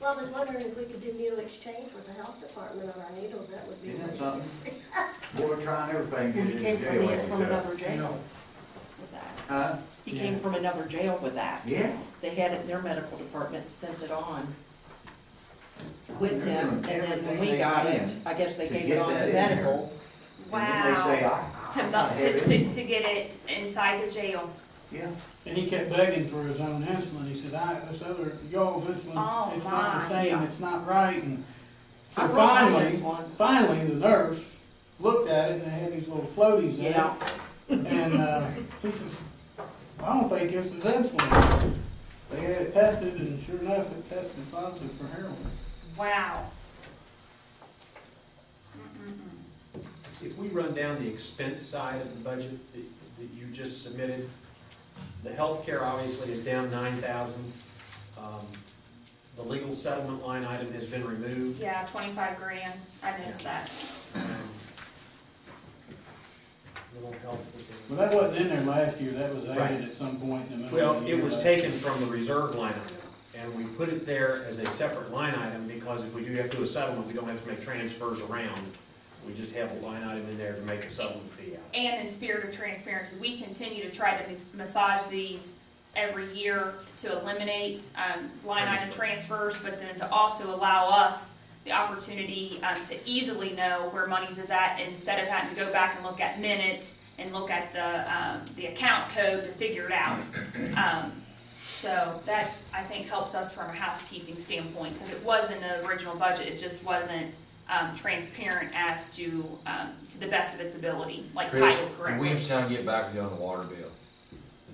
Well, I was wondering if we could do needle exchange with the health department on our needles, that would be. Isn't that something? Boy, we're trying everything to Well, get he in came jail. from another jail with that. He came from another jail with that. Yeah. They had it in their medical department, sent it on with They're him, and doing then when everything we they got it, can I guess they to gave get it on that to in there. medical. And then they say, Wow. To get it inside the jail. yeah. And he kept begging for his own insulin. He said, this other, y'all's insulin, Oh, it's not my. the same, it's not right. And I so brought my finally, insulin. the nurse looked at it and they had these little floaties in it. Yeah. And he says, I don't think this is insulin. They had it tested and sure enough, it tested positive for heroin. Wow. If we run down the expense side of the budget that you just submitted, the healthcare obviously is down 9,000. The legal settlement line item has been removed. Yeah, 25 grand. I noticed that. Little help with the- Well, that wasn't in there last year, that was Right. added at some point in the middle Well, of the it year was last taken year. from the reserve line item, and we put it there as a separate line item because if we do have to do a settlement, we don't have to make transfers around. We just have a line item in there to make a settlement fee out. And in spirit of transparency, we continue to try to massage these every year to eliminate line item transfers, but then to also allow us the opportunity to easily know where monies is at instead of having to go back and look at minutes and look at the account code to figure it out. So that, I think, helps us from a housekeeping standpoint, because it was in the original budget, it just wasn't transparent as to the best of its ability, like Chris, titled and correctly. Williamstown get back with you on the water bill.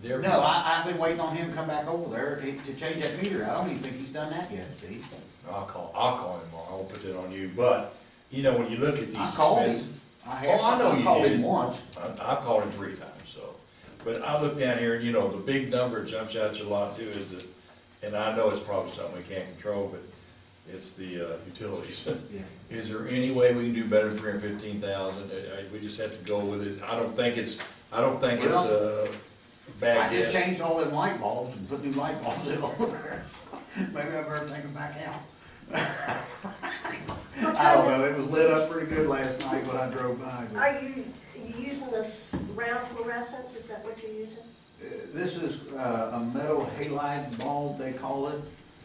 They're- No, I've been waiting on him to come back over there to change that meter. I don't even think he's done that yet, Steve. I'll call him tomorrow, I won't put that on you, but, you know, when you look at these I called expenses. him. Oh, I know you called did. him once. I've called him 3 times, so. But I look down here, and you know, the big number that jumps out you a lot too is that, and I know it's probably something we can't control, but it's the utilities. Yeah. Is there any way we can do better than 315,000? We just have to go with it. I don't think it's a bad I just guess. changed all them light bulbs and put new light bulbs in over there. Maybe I better take them back out. I don't know, it was lit up pretty good last night when I drove by. but- Are you using this round fluorescence, is that what you're using? This is a metal halide bulb, they call it.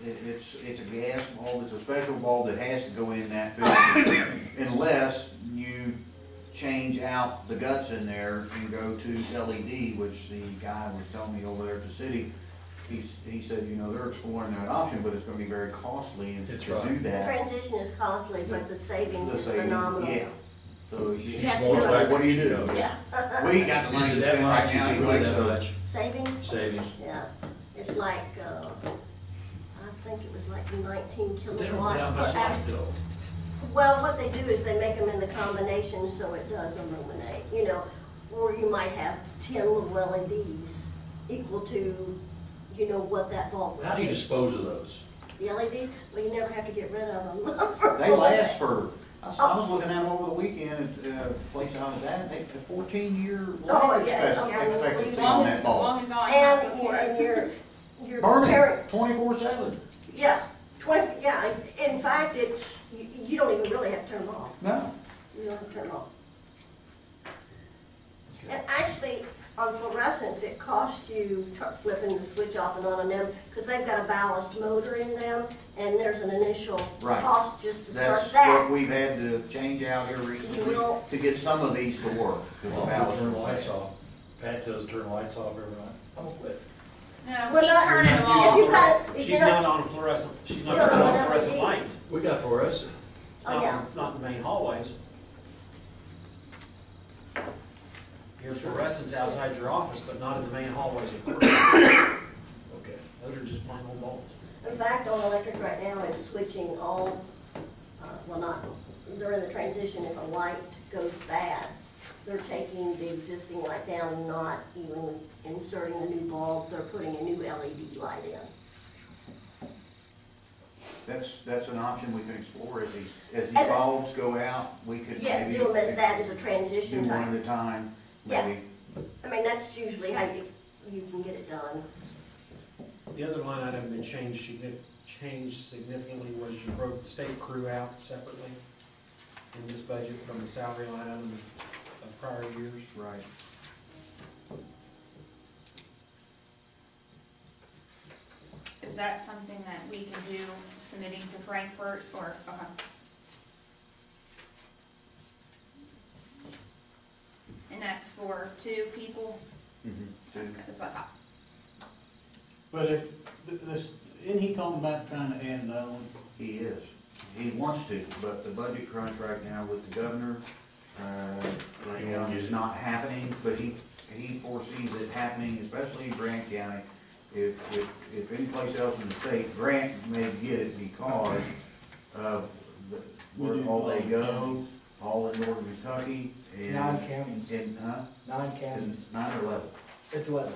It's a gas bulb, it's a special bulb that has to go in that filter unless you change out the guts in there and go to LED, which the guy was telling me over there at the city. He said, you know, they're exploring that option, but it's gonna be very costly and to That's do right. The that. transition is costly, but the savings The is savings, phenomenal. yeah. So You you- have to more do it. like- what do you do? Yeah, We ain't got the money Is to it that spend much? right Is now it anyway, really that so. much? savings, Savings. yeah, it's like, I think it was like 19 They don't put kilowatts out much per hour. light though. Well, what they do is they make them in the combination so it does illuminate, you know, or you might have 10 little LEDs equal to, you know, what that bulb would How do you be. dispose of those? The LED, well, you never have to get rid of them. for They a last day. for, I was looking at them over the weekend at a place I was at, they had a 14-year Oh, life yeah, expectancy on Long that and, bulb. long and gone And, before. and you're Burning comparing, 24/7. yeah, 20, yeah, in fact, it's, you don't even really have to turn them off. No. You don't have to turn them off. And actually, on fluorescents, it costs you flipping the switch off and on them, because they've got a ballast motor in them, and there's an initial Right. cost just to start That's that. what we've had to change out here recently You will- to get some of these to work. 'cause the Well, ballast turn the was lights bad. off. Pat tells us turn the lights off every night. I'm gonna quit. No, Well, we not- turn them If off. you've got, if She's you're not not, on a fluorescent, she's not You don't on have an fluorescent LED. lights. We got fluorescent. oh, yeah. Not in the main hallways. Your fluorescents outside your office, but not in the main hallways of course. Okay. Those are just plain old bulbs. In fact, on electric right now is switching all, well, not, they're in the transition, if a light goes bad, they're taking the existing light down and not even inserting a new bulb, they're putting a new LED light in. That's an option we can explore as these As a- bulbs go out, we could Yeah, maybe. do them as that as a Do transition one time. at a time, Yeah. maybe. I mean, that's usually how you can get it done. The other line item that changed significantly was you broke the state crew out separately in this budget from the salary line item of prior years. Right. Is that something that we can do, submitting to Frankfurt, or, okay. And that's for 2 people? Okay, that's what I thought. But if, this, isn't he talking about trying to add another one? He is. He wants to, but the budget crunch right now with the governor, right now is not happening, but he foresees it happening, especially in Grant County. If any place else in the state, Grant may get it because of where all they go, all in northern Kentucky and. 9 counties. In, huh? 9 counties. 9 or 11. It's 11.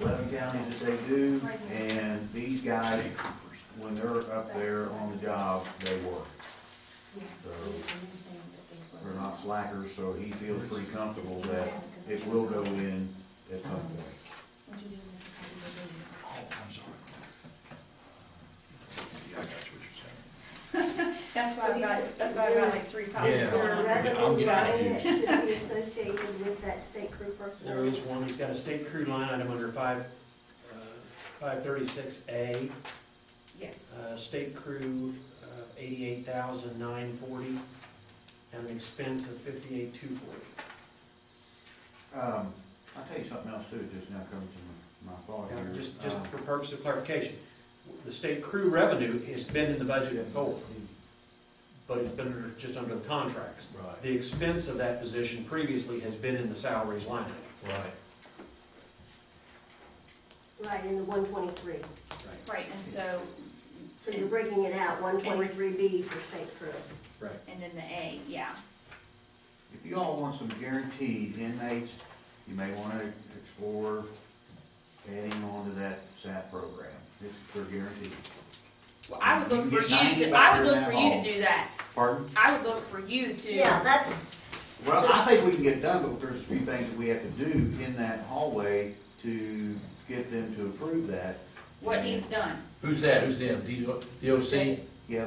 11 counties that they do, and these guys, when they're up there on the job, they work. So, they're not slackers, so he feels pretty comfortable that it will go in at some point. Oh, I'm sorry. Yeah, I got you what you're saying. That's why So I've he's got that's about like 3 copies. Yeah. Is there a I'm revenue getting line that confused. should be associated with that state crew personnel? There is one, he's got a state crew line item under 536A, Yes. state crew, 88,940, and an expense of 58,240. I'll tell you something else too, just now coming to my thought Now, here. just for purpose of clarification, the state crew revenue has been in the budget before, but it's been just under the contracts. Right, The expense of that position previously has been in the salaries line item. right. Right, in the 123. Right, and so, So you're breaking it out, 123B for state crew. Right. and then the A, yeah. If you all want some guaranteed inmates, you may want to explore adding on to that SAP program. They're guaranteed. Well, I would look You for get you 90 to, back I would there look in for that you to hall. do that. Pardon? I would look for you to. Yeah, that's, Well, I think we can get done, but there's a few things that we have to do in that hallway to get them to approve that. What needs done? Who's that? Who's them? DOC? Yeah,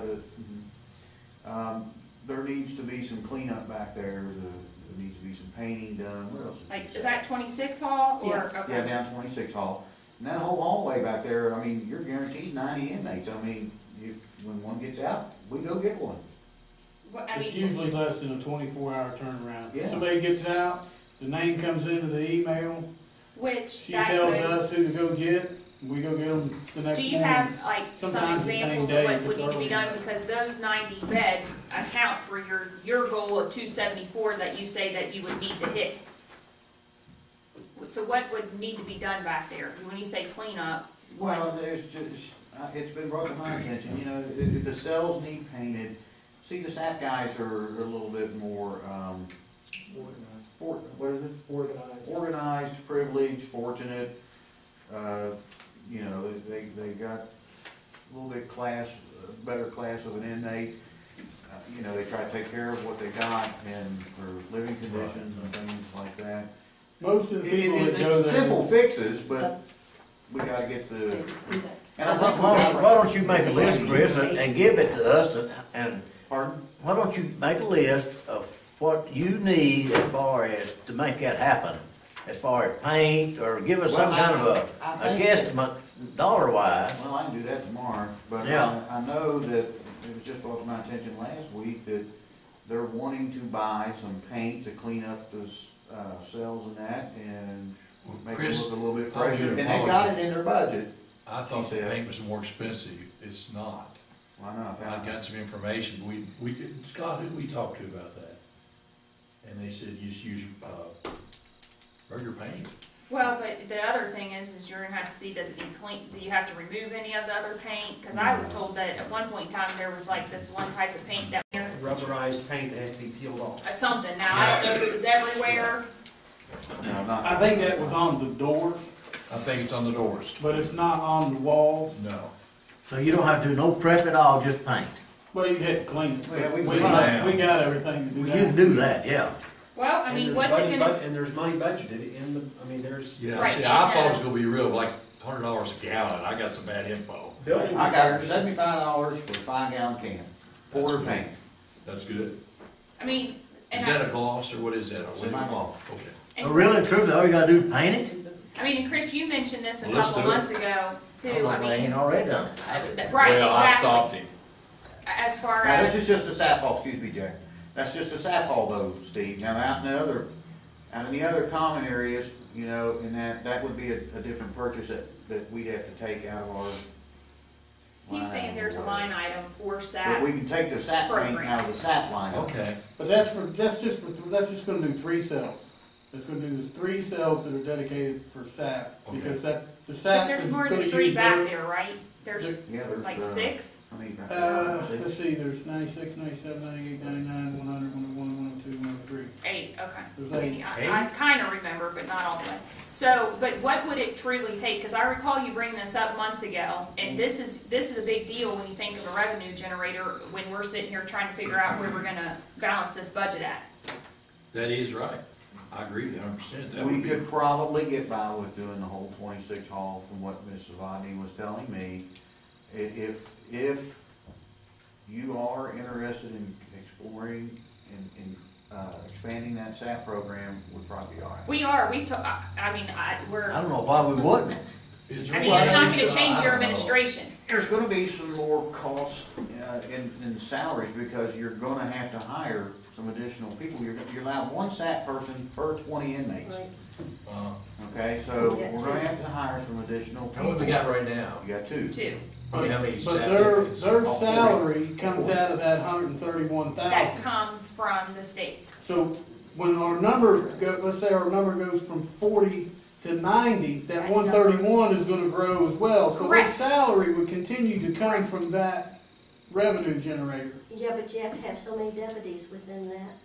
there needs to be some cleanup back there, there needs to be some painting done, what else? Like, is that 26 Hall or? Yes. Okay. Yeah, down 26 Hall. And that whole hallway back there, I mean, you're guaranteed 90 inmates. I mean, when one gets out, we go get one. What, I It's mean, usually less than a 24-hour turnaround. Yeah. Somebody gets out, the name comes into the email, which she that tells could, us who to go get, we go get them the next do morning. you have like some Sometimes the same examples of day what if would it's need to be early. done? Because those 90 beds account for your goal of 274 that you say that you would need to hit. So what would need to be done back there? When you say cleanup, Well, there's just, it's been brought to my attention, you know, the cells need painted. See, the SAP guys are a little bit more, what is it? Organized, privileged, fortunate. You know, they got a little bit better class of an inmate. You know, they try to take care of what they got and their living conditions and things like that. Most of the people that It's go there. simple fixes, but we gotta get the, and I think Why don't you make a list, Chris, and give it to us, and pardon? why don't you make a list of what you need as far as to make that happen? As far as paint, or give us some kind of a guesstimate, dollar-wise. Well, I can do that tomorrow, but Yeah. I know that it was just brought to my attention last week that they're wanting to buy some paint to clean up the cells and that, and make it Chris, look a little bit I'll fresher. get And an they got apology. it in their budget. I thought She the said. paint was more expensive. It's not. Why not? I got some information. We could, Scott, who did we talk to about that? And they said you just use, regular paint. well, but the other thing is you're gonna have to see, does it need clean, do you have to remove any of the other paint? Cause I was told that at one point in time, there was like this one type of paint that, Rubberized paint that has to be peeled off. something, now I don't know if it was everywhere. No, not. I think that was on the doors, I think it's on the doors. but it's not on the walls. No. So you don't have to do no prep at all, just paint. Well, you'd have to clean it. Yeah, we We clean it. got everything to do You that. can do that, yeah. Well, I And mean, there's what's it money gonna, And there's money budgeted in the, I mean, there's. Yeah, Right, see, and, I thought it was gonna be real, like $100 a gallon. I got some bad info. Building. I got $75 for a 5-gallon can, quarter That's paint, That's good. I mean, Is and that I, a gloss or what is that? semi-gloss. Okay. So and, really and truly, all you gotta do is paint it? I mean, and Chris, you mentioned this a Well, let's couple do it. months ago too, I Well, they ain't mean, already done it. right, Well, I exactly, stopped him. as far Now, this as, is just a SAP hall, excuse me, Jack. That's just a SAP hall though, Steve. Now, out in the other common areas, you know, and that would be a different purchase that we'd have to take out of our. he's line saying item there's a or whatever. line item for But SAP. we can take the SAP paint out of the SAP line. item. Okay. But that's just gonna do 3 cells. That's gonna do the 3 cells that are dedicated for SAP, Okay. because the But SAP there's is more gonna than 3 use back their- there, right? There's Yeah, there's like 6? How many back there? let's see, there's 96, 97, 98, 99, 100, 101, 102, 103. 8, okay. There's See, 8. I kind of remember, but not all the way. So, but what would it truly take? Because I recall you bringing this up months ago, and this is a big deal when you think of a revenue generator, when we're sitting here trying to figure out where we're gonna balance this budget at. That is right. I agree 100%. That We would be, could probably get by with doing the whole 26 hall from what Ms. Savani was telling me. If you are interested in exploring and expanding that SAP program, would probably be all right. We are, we've, we're, I don't know why we wouldn't. Is I there mean, any it's not way- gonna change your I don't know. administration. There's gonna be some more costs in salaries, because you're gonna have to hire some additional people. You're allowed one SAP person per 20 inmates. Right. Okay, so Yeah, we're gonna have to hire some additional How many we people. got right now? You got two. Too. I mean, how many But SAP their inmates? salary comes out of that 131,000. That comes from the state. So when our number let's say our number goes from 40 to 90, that That 131 is gonna grow as well. So their Correct. salary would continue to come from that revenue generator. Yeah, but you have to have so many deputies within that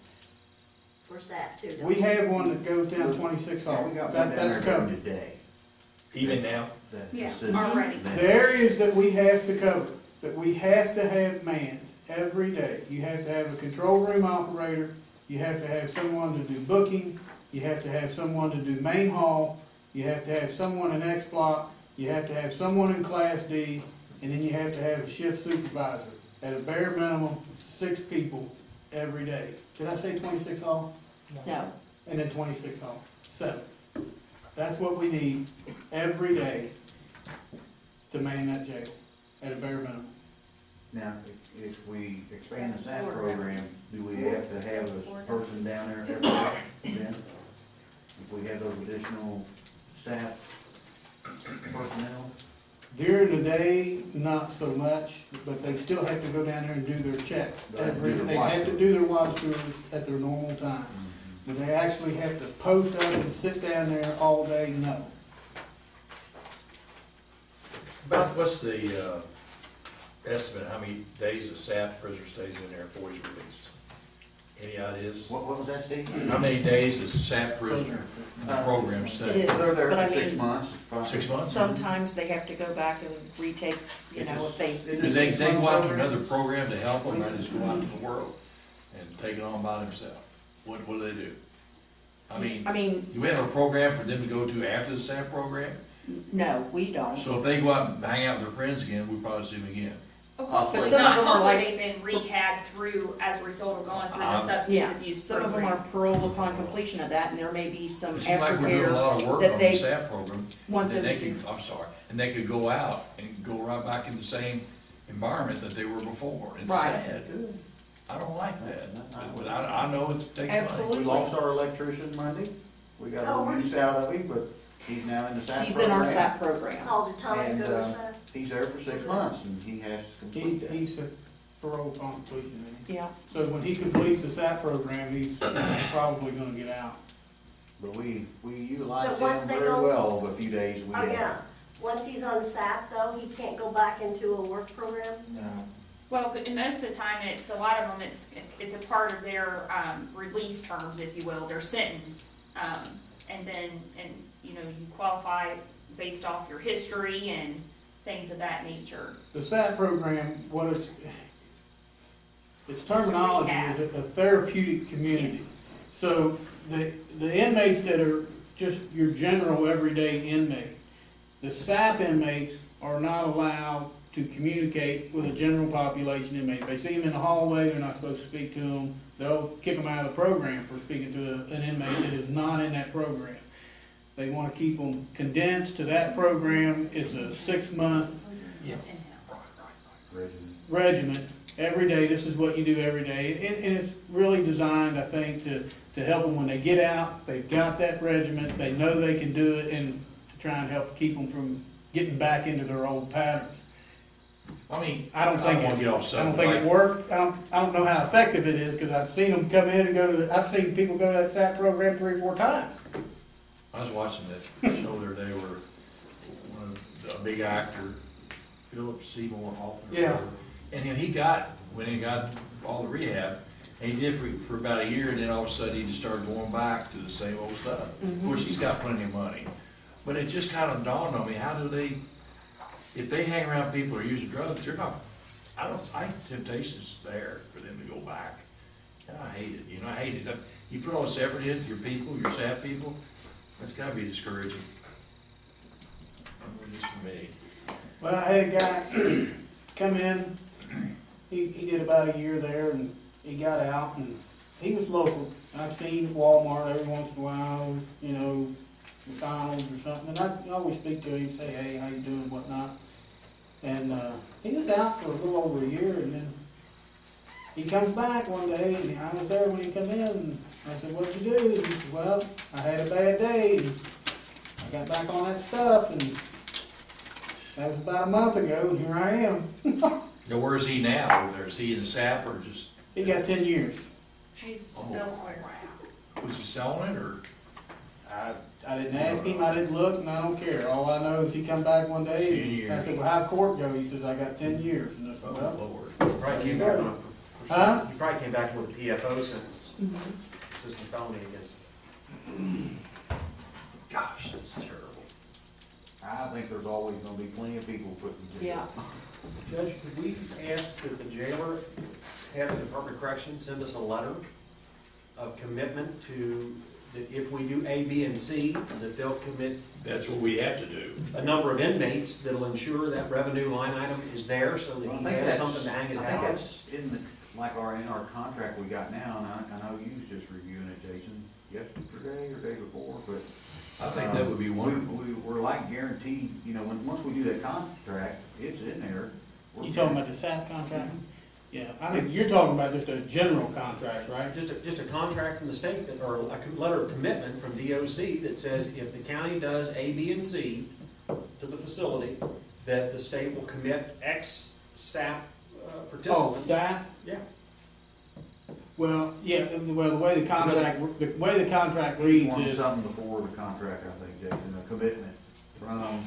for SAP too, don't We you? have one that goes down 26 Yeah, off. we got one That, down there that's during covered. the day. Even now? That Yeah, assists- already. that- The areas that we have to cover, that we have to have manned every day, you have to have a control room operator, you have to have someone to do booking, you have to have someone to do main hall, you have to have someone in X block, you have to have someone in Class D, and then you have to have a shift supervisor. At a bare minimum, 6 people every day. Did I say 26 all? No, And then 26 off, 7. That's what we need every day to man that jail, at a bare minimum. Now, if we expand the SAP program, do we have to have a person down there every day then? If we have those additional staff personnel? During the day, not so much, but they still have to go down there and do their checks. They have to do their They watch have to through. do their watch throughs at their normal time. But they actually have to post up and sit down there all day, no. About, what's the, estimate, how many days a SAP prisoner stays in there before he's released? Any ideas? What was that, Steve? How many days does a SAP prisoner in the program It stay? is. They're there But I for 6 mean- months. probably. 6 months? sometimes they have to go back and retake, you know, if they, It Do is they 6 go months out to program. another program to help them, or they just go out to the world and take it on by themselves? What do they do? I mean, do we have a program for them to go to after the SAP program? no, we don't. So if they go out and hang out with their friends again, we'll probably see them again. Well, hopefully Some of not, them are hopefully like- they've been rehabbed through as a result of going through the substance Yeah, abuse some of them are program. paroled upon completion of that, and there may be some It seems like we're doing a aftercare lot of work that on the they SAP program, want then them they to could, do. I'm sorry, and they could go out and go right back in the same environment that they were before. It's Right. sad. I don't like that, but I know it takes money. Absolutely. We lost our electrician Monday. We got a little use out of him, but he's now in the SAP program. He's in our SAP program. All the time And, goes, he's there for 6 months, and he has to complete that. He's a parole upon completion, isn't he? Yeah, So when he completes the SAP program, he's probably gonna get out. But we utilized But once him they very go- well over a few days. We oh had. yeah, once he's on SAP though, he can't go back into a work program? No. Well, but most of the time, a lot of them, it's a part of their, release terms, if you will, their sentence. And you qualify based off your history and things of that nature. The SAP program, its terminology is a therapeutic community. Yes. So the inmates that are just your general everyday inmate, the SAP inmates are not allowed to communicate with a general population inmate. If they see them in the hallway, they're not supposed to speak to them. They'll kick them out of the program for speaking to an inmate that is not in that program. They want to keep them condensed to that program. It's a 6-month Yeah. regimen. Every day, this is what you do every day. And it's really designed, I think, to help them when they get out. They've got that regiment. They know they can do it, and to try and help keep them from getting back into their old patterns. I mean, I don't think wanna get off I don't something think like, it worked. I don't know how effective it is, because I've seen them come in and go to I've seen people go to that SAP program 3 or 4 times. I was watching that show the other day where a big actor, Philip Seymour Hoffman. Yeah. And when he got all the rehab, and he did for about a year, and then all of a sudden he just started going back to the same old stuff. Of course, he's got plenty of money, but it just kind of dawned on me, if they hang around people who are using drugs, I think temptation's there for them to go back. And I hate it, I hate it. You put all this effort into your people, your SAP people, that's gotta be discouraging. I mean, just for me. Well, I had a guy come in he did about a year there, and he got out, and he was local. I've seen Walmart every once in a while, you know, McDonald's or something, and I always speak to him, say, hey, how you doing, whatnot. And he was out for a little over a year, and then he comes back one day, and I was there when he come in, and I said, what'd you do? And he said, well, I had a bad day, and I got back on that stuff, and that was about a month ago, and here I am. Now, where's he now? Over there? Is he in the SAP or just? He got 10 years. He's Oh, elsewhere. Was he selling it or? I didn't ask him, I didn't look, and I don't care. All I know is he come back one day, 10 and years. I said, well, how'd court go? He says, I got 10 years. And I said, Oh, well, Lord. You probably came back on Huh? you probably came back with a PFO sentence, persistent felony against. Gosh, that's terrible. I think there's always gonna be plenty of people putting in jail. Yeah. Judge, could we ask that the jailer have the Department of Corrections send us a letter of commitment to, that if we do A, B, and C, that they'll commit That's what we have to do. a number of inmates that'll ensure that revenue line item is there so that Well, I he think has that's- something to hang his I hat think on? that's in the, like in our contract we got now, and I know you was just reviewing it, Jason, yesterday or day before, but. I think that would be wonderful. We're like guaranteed, you know, once we do that contract, it's in there. We're you talking about the SAP contract? Yeah, I think you're talking about just a general contract, right? Just a contract from the state, that, or a letter of commitment from DOC that says if the county does A, B, and C to the facility, that the state will commit X SAP Oh, participants. SAP? Yeah. Well, yeah, well, the way the contract We reads wanted is, something before the contract, I think, Jason, a commitment from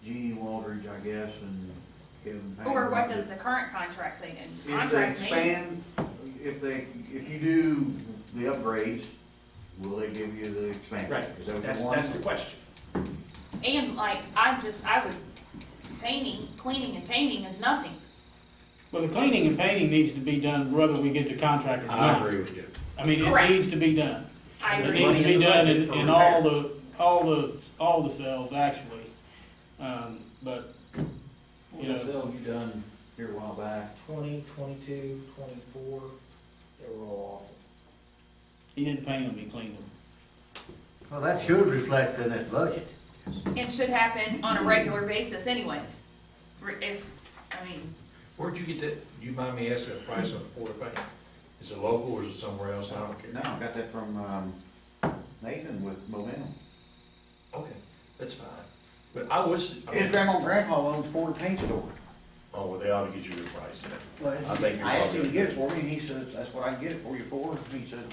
Jeannie Waldridge, I guess, and Kevin Payne. Or what does the current contract say? And If they contract may, expand, if you do the upgrades, will they give you the expansion? Right, Is that what you want? that's the question. and like, I would, painting, cleaning and painting is nothing. well, the cleaning and painting needs to be done whether we get the contract or I not. agree with you. I mean, it Correct. needs to be done. I It agree. needs to be done in Money in all the cells, actually. But, you know, Bill, you done here a while back. 20, 22, 24, they were all awful. he didn't paint them, he cleaned them. Well, that should reflect in this budget. It should happen on a regular basis anyways. If, I mean, Where'd you get that? Do you mind me asking the price on the porta paint? Is it local or is it somewhere else? I don't care. No, I got that from Nathan with Momentum. Okay, that's fine. But I wish, His grandma and grandpa owns Porter Paint Store. oh, well, they ought to get you a good price then. Well, I think you're I asked him to probably- get it for me, and he said, that's what I can get it for you for. He said,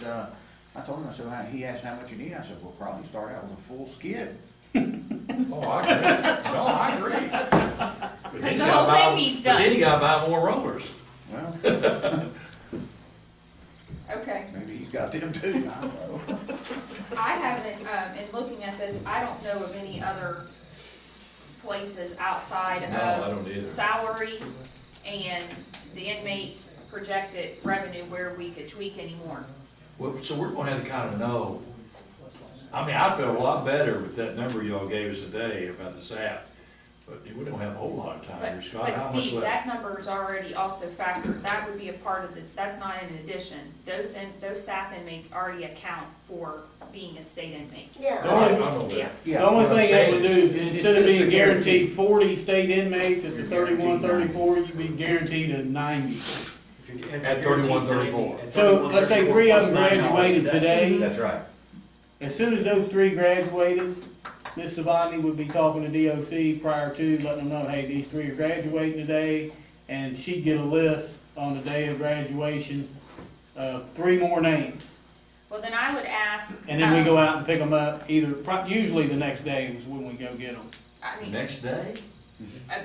I told him, I said, he asked how much you need. I said, we'll probably start out with a full skid. Oh, I agree. No, I agree. But then because you the gotta whole buy- thing needs But then done. you gotta buy more rollers. Well, Okay. maybe he's got them too, I don't know. I haven't, in looking at this, I don't know of any other places outside No, I of don't either. salaries and the inmate projected revenue where we could tweak anymore. Well, so we're gonna have to kinda know. I mean, I feel a lot better with that number y'all gave us today about the SAP, but we don't have a whole lot of time here, Scott. But How much Steve, left? that number is already also factored, that would be a part of the, that's not in addition. Those SAP inmates already account for being a state inmate. Yeah. The only- I know Yeah. that. The only what I'm thing that would saying- do is, instead of It's just being a guarantee. guaranteed 40 state inmates at the You're 31, guaranteed 34, you'd be guaranteed a 90. If you're- if At you're 31, guaranteed 34. at So, 31, let's say 34 3 of plus them $9 a graduated day. today. That's right. As soon as those 3 graduated, Ms. Savani would be talking to DOC prior to letting them know, hey, these 3 are graduating today, and she'd get a list on the day of graduation of 3 more names. Well, then I would ask. And then we go out and pick them up usually the next day is when we go get them. I mean, Next day?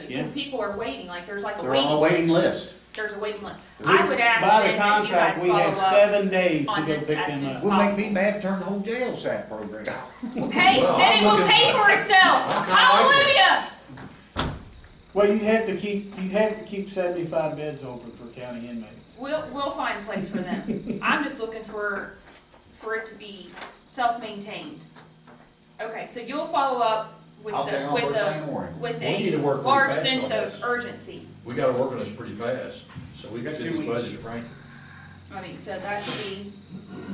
because people are waiting, like, there's like a They're on a waiting list. There's a waiting list. I would ask By the then that you guys contract, we follow have up. 7 days to on go this pick as them soon as up. Would make me mad to turn the whole jail SAP program. Hey, Well, then I'm it will looking- pay for itself. I'm kinda like Hallelujah. Well, you'd have to keep 75 beds open for county inmates. We'll find a place for them. I'm just looking for it to be self-maintained. Okay, so you'll follow up with I'll take the, on with first thing in the the, morning. with We need to work a pretty large fast sense on of this. urgency. We gotta work on this pretty fast, so we can Got send 2 this weeks. budget to Frank. I mean, so that could be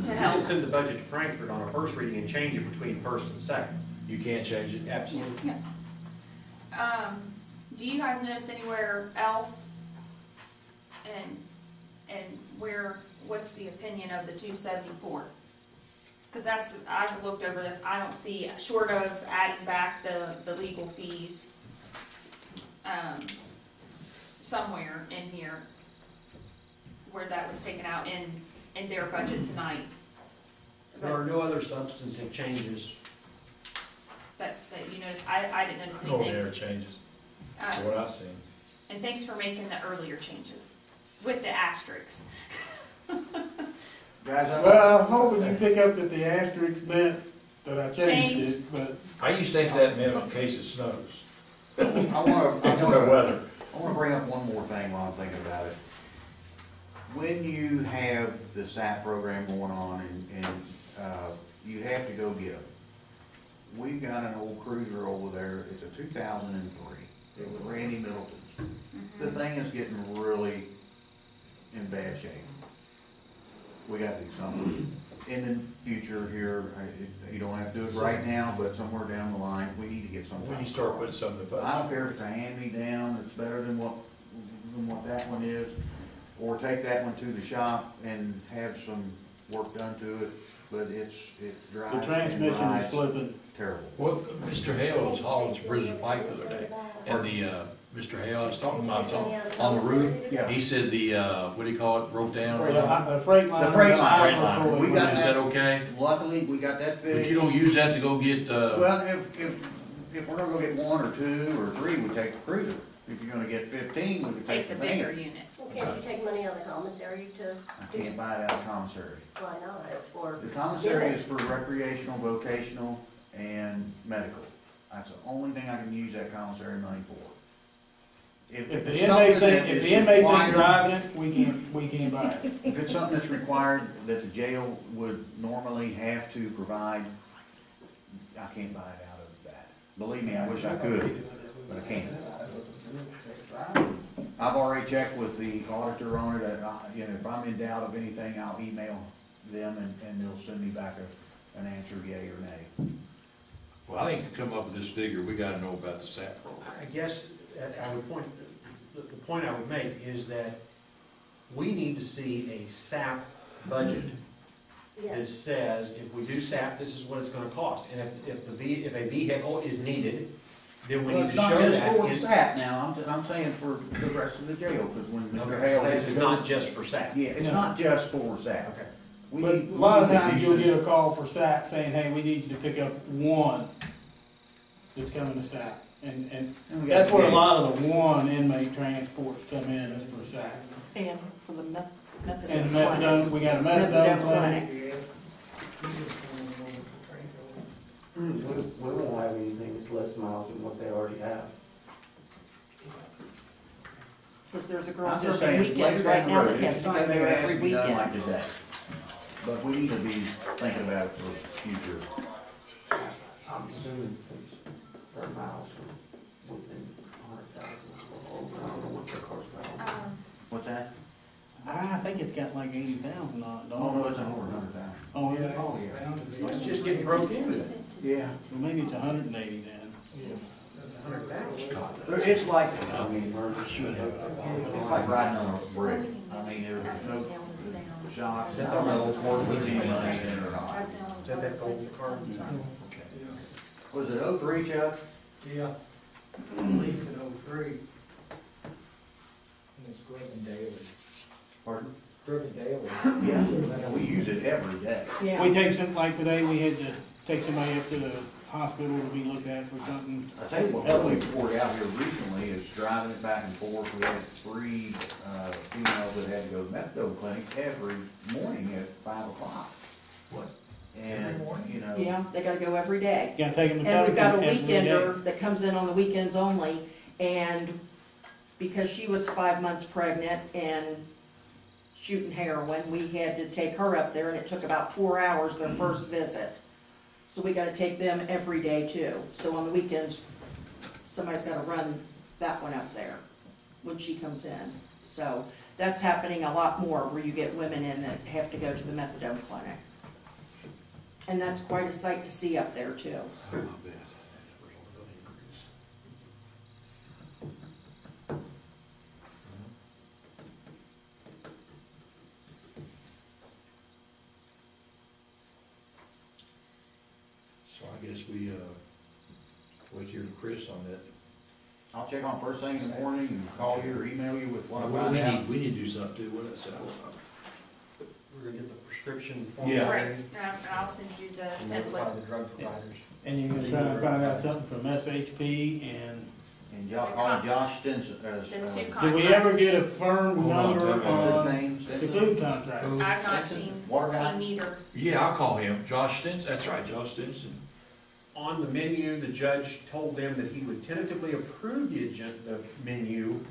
to We help. can send the budget to Frankfurt on a first reading and change it between first and second. You can't change it. Absolutely. Yeah. Do you guys notice anywhere else? And what's the opinion of the 274? Because I've looked over this, I don't see, short of adding back the legal fees, somewhere in here where that was taken out in their budget tonight. There are no other substantive changes. That you noticed, I didn't notice No anything. there changes, Um, what I seen. And thanks for making the earlier changes with the asterisks. Guys, Well, I was hoping you pick up that the asterisk meant that I changed Change. it, but I used to think that meant in case it snows. I wanna weather. bring up one more thing while I'm thinking about it. When you have the SAP program going on and you have to go get them, we've got an old cruiser over there, it's a 2003, it was Randy Middleton's. The thing is getting really in bad shape. We gotta do something. In the future here, you don't have to do it right now, but somewhere down the line, we need to get something. When you start putting something in the I budget. don't care if it's a hand-me-down, it's better than what that one is, or take that one to the shop and have some work done to it, but it drives the and transmission is rides slipping. terrible. Well, Mr. Hale was hauling some prison pipe the other day, and Mr. Hale, I was talking about on the roof, Yeah. he said what do you call it, broke down? The freight line. The freight line. Freight line. We got Is that okay? Luckily, we got that But fixed. you don't use that to go get, Well, if we're gonna go get 1 or 2 or 3, we take the cruiser. If you're gonna get 15, we can Take take the the bigger van. unit. Well, can't you take money out of the commissary to I do, can't buy it out of commissary. why not, or? The commissary is for recreational, vocational, and medical. That's the only thing I can use that commissary money for. If it's the something inmates that ain't, if is the inmates ain't required- driving it, we can't buy it. If it's something that's required that the jail would normally have to provide, I can't buy it out of that. Believe me, I wish I could, but I can't. I've already checked with the auditor on it, if I'm in doubt of anything, I'll email them and they'll send me back an answer, yea or nay. well, I think to come up with this figure, we gotta know about the SAP program. I guess I would point, the point I would make is that we need to see a SAP budget that Yes, says, if we do SAP, this is what it's gonna cost. And if a vehicle is needed, then we Well, need it's to not show just that. for in- SAP now, I'm saying for the rest of the jail, because when Mr. Okay, Hale so has this to is go. not just for SAP. Yeah, it's No. not just for SAP. Okay. We But need- a lot of we need to times do you'll some- get a call for SAP saying, hey, we need you to pick up one that's coming to SAP. And and we got that's where a the- lot of the one inmate transports come in, is for SAP. And for the methadone. And clinic. methadone, we got a methadone clinic. We won't have anything that's less miles than what they already have. Because there's a girl I'm just serving saying, weekends later right down the now road, that has it's to not go anything there that has every to be done like weekend. today. But we need to be thinking about it for future. I'm assuming their miles are within 100,000 or over. I don't know what their car's miles. What's that? I think it's got like 80,000 on it, Oh, don't no, it? it's over 100,000. Oh, yeah. Oh, yeah. It's just getting broke into it. Yeah. Well, maybe it's 180 then. It's like, I mean, we're Should have. it's like riding on a brick. I mean, there's no shocks. I don't know if we're putting any money in it or not. That's the only Is that that place gold it's card? on. Was it 03, Chuck? Yeah, at least in '03. And it's Griffin Daily. Pardon? Griffin Daily. Yeah, we use it every day. Yeah. We take some, like today, we had to take somebody up to the hospital to be looked at for something. I tell you what we poured out here recently is driving it back and forth. We had 3 females that had to go to methadone clinic every morning at 5 o'clock. What? And, you know. Yeah, they gotta go every day. Gotta take them to And we've got a every day. weekender that comes in on the weekends only, and because she was 5 months pregnant and shooting heroin, we had to take her up there, and it took about 4 hours their first visit. So we gotta take them every day too. So on the weekends, somebody's gotta run that one up there when she comes in. So that's happening a lot more, where you get women in that have to go to the methadone clinic. And that's quite a sight to see up there too. I bet. So I guess we, wait here to Chris on that. I'll check on first thing in the morning and call you or email you with what I We find out. need, we need to do something too, what is that? We're gonna get the prescription Yeah. Right, formulary I'll send you the and notify template. the drug providers. And you're gonna try to find out something from SHP and, And call Josh Stinson, The two did we ever contracts. get a firm Hold on, number tell me what's on his name, the Stinson? food contract? Who? I've not Stinson? seen Water guy? neither. Yeah, I'll call him, Josh Stinson, that's right, Josh Stinson. On the menu, the judge told them that he would tentatively approve the menu,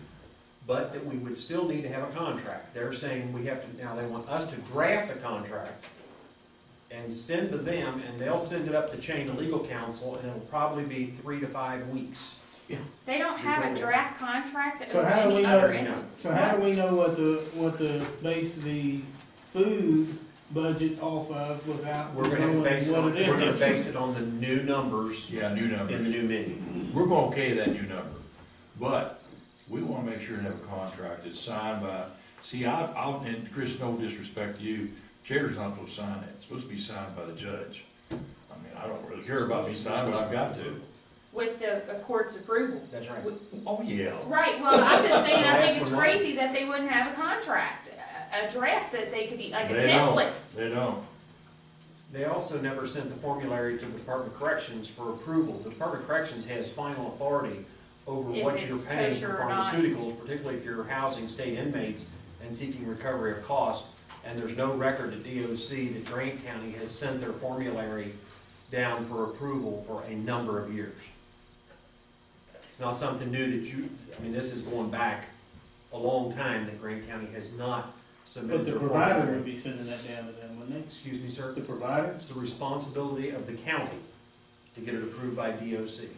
but that we would still need to have a contract. They're saying we have to, now they want us to draft a contract and send to them, and they'll send it up the chain to legal counsel, and it'll probably be 3 to 5 weeks. They don't have a draft contract that So would how do we any know, other instance. so how do we know what the base the food budget off of without We're gonna have to knowing base it on, what it we're gonna is? base it on the new numbers Yeah, new in the numbers. new menu. We're gonna okay that new number, but we wanna make sure to have a contract that's signed by, see, I'll, and Chris, no disrespect to you, chair's not supposed to sign that, it's supposed to be signed by the judge. I mean, I don't really care about me signing, but I've got to. With the court's approval. That's right. Oh, yeah. Right, well, I'm just saying, I think it's Last one. crazy that they wouldn't have a contract, a draft that they could be, like a They don't. template. They don't. They also never sent the formulary to the Department of Corrections for approval. The Department of Corrections has final authority over If what you're it's paying kosher for or not. pharmaceuticals, particularly if you're housing state inmates and seeking recovery of cost. And there's no record at DOC that Grant County has sent their formulary down for approval for a number of years. It's not something new that you, I mean, this is going back a long time that Grant County has not submitted But the their provider formulary. would be sending that down to them, wouldn't Excuse me, sir? they? The provider? It's the responsibility of the county to get it approved by DOC.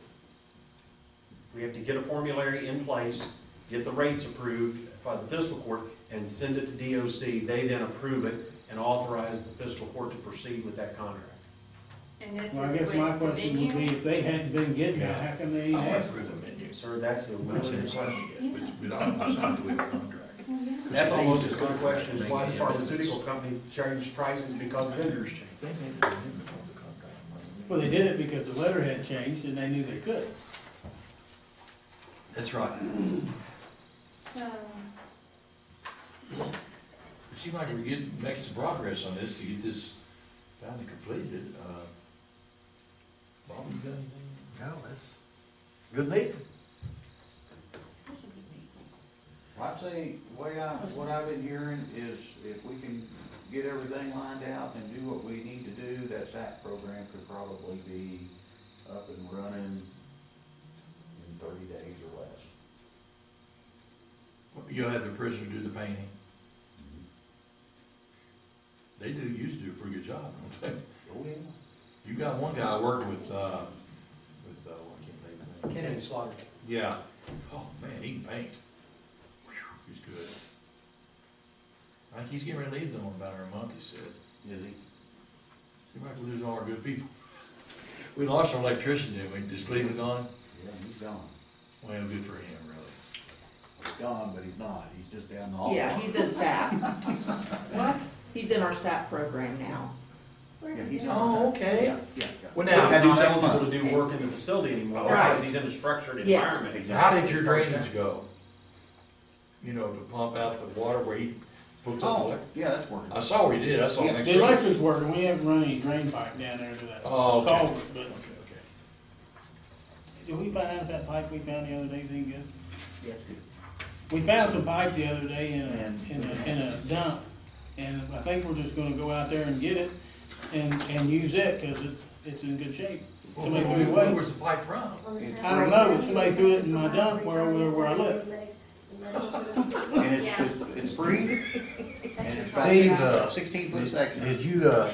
We have to get a formulary in place, get the rates approved by the fiscal court, and send it to DOC. They then approve it and authorize the fiscal court to proceed with that contract. And this is Well, I with guess my the question would be, venue. if they hadn't been getting Yeah. that, how come they I went asked? through the menu. Sir, that's a We really haven't good signed question. it yet, but we don't sign till we have a contract. That's They almost use as this good a question as contract why to the make any pharmaceutical company charges prices because vendors change. They made an amendment on the contract. Well, they did it because the letter had changed and they knew they could. That's right. So, It seems like we're making some progress on this to get this finally completed. Bob, you got anything? No, that's good meeting. I'd say, what I've been hearing is if we can get everything lined out and do what we need to do, that SAP program could probably be up and running in 30 days or less. You'll have the prisoner do the painting. They used to do a pretty good job, don't they? Oh, yeah. You got one guy working with, I can't think of his name. Kennedy Slaughter. Yeah. Oh, man, he can paint. Whew, he's good. I think he's getting ready to leave them in about a month, he said. Is he? Seems like we're losing all our good people. We lost our electrician, didn't we? Is Cleveland gone? Yeah, he's gone. Well, good for him, really. He's gone, but he's not. He's just down the hall. Yeah, he's in SAP. What? He's in our SAP program now. Yeah, he's in Oh, okay. Yeah, yeah. Well, Now, now, he's not eligible to do work in the facility anymore Right. because he's in a structured Yes. environment. how did your drainage go? You know, to pump out the water where he puts up the Oh, electric? yeah, that's working. I saw where he did, I saw Yeah, next The to it. electric's working, we haven't run any drain pipe down there to that Oh, okay. culvert, but Okay, okay. did we find out if that pipe we found the other day is any good? Yes, good. We found some pipe the other day in a dump, and I think we're just gonna go out there and get it and use it, cause it's in good shape. Well, Somebody threw it away. where's the pipe from? I don't know, but somebody threw it in my dump where I live. And Yeah. it's free, and it's about Steve, 16-foot section. Did you, And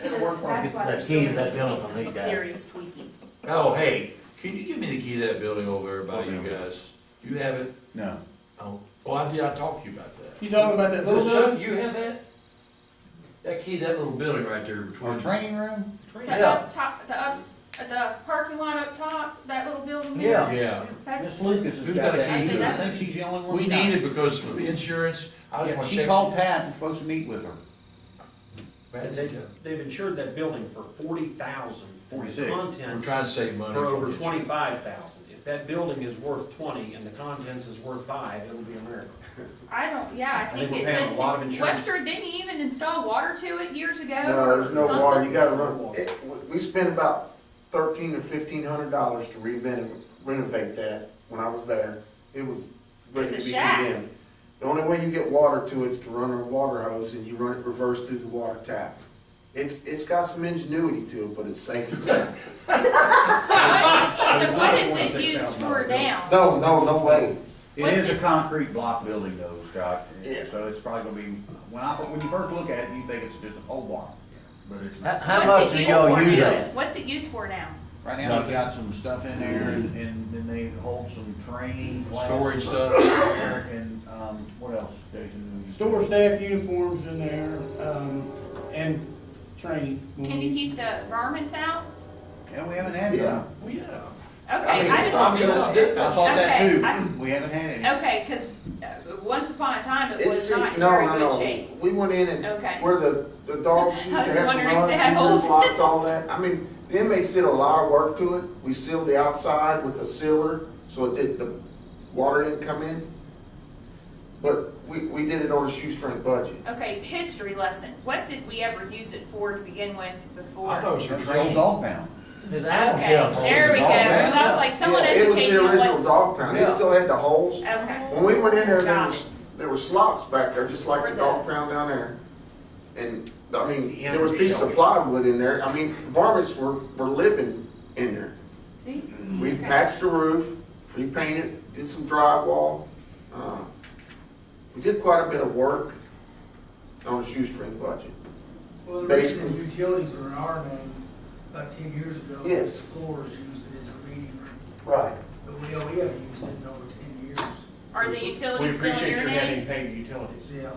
It'll so work when I that's get why that there's key to so that many building cases from these of guys. serious tweaking. Oh, hey, can you give me the key to that building over there by you guys? You have it? No. Oh, I did, I talked to you about that. You talking about that little Chuck, building? you have that? That key, that little building right there Our between. training room? The up top, the parking lot up top, that little building there? Yeah. Yeah, That's- Miss Lucas has Who's got got a that key too. to I it? think she's the only one. we who got need it. it because of insurance. I just Yeah, want to she check. called Pat and supposed to meet with her. They've insured that building for 40,000 for the 46. We're contents trying to save money. for over the 25,000. If that building is worth 20 and the contents is worth 5, it'll be a miracle. I don't, yeah, I think think we're it paying a did. lot of insurance. Webster, didn't he even install water to it years ago? No, or there's no something? water, you gotta run, we spent about $1,300 or $1,500 to renovate that when I was there. It was ready to It's a be shack. condemned. The only way you get water to it is to run a water hose and you run it reverse through the water tap. It's got some ingenuity to it, but it's safe and sound. So what is it used for now? No way. It What's is a it- concrete block building though, Scott. Yeah. So it's probably gonna be, when you first look at it, you think it's just a pole barn. But it's how not. how What's much it do used y'all for use now? that? What's it used for now? Right now, we've got some stuff in there and then they hold some training classes. Storage stuff. And, what else, Jason? Store staff uniforms in there, and training. Can you keep the varmints out? Yeah, we haven't had Yeah. none. Well, yeah. Okay, I just. I'm gonna get I thought that Okay, too. We haven't had any. Okay, because once upon a time it was It's, not in no, very no, good no. shape. We went in and Okay. where the dogs used to I was have to wondering if run, they had we holes. blocked all that. I mean, the inmates did a lot of work to it. We sealed the outside with a sealer so the water didn't come in. But we did it on a shoestring budget. Okay, history lesson. What did we ever use it for to begin with before? I thought it was for It's the old training. dog pound. His animal Okay, shelter. there we go. Because I was like, someone Yeah, it was educate the me original what. dog pound. It Yeah. still had the holes. Okay. When we went in there, Got it. there were slots back there, just like For the the- dog pound down there. And, I That's mean, the there was pieces of shelter. plywood in there. I mean, varmints were living in there. See? We Okay. patched the roof, repainted, did some drywall. We did quite a bit of work on a shoestring budget. Well, the Basically. reason the utilities were in our name about 10 years ago. Yes. Explorers used it as a reading room, Right. but we haven't used it in over 10 years. Are the We utilities still in appreciate your your name? getting paid utilities. Yeah.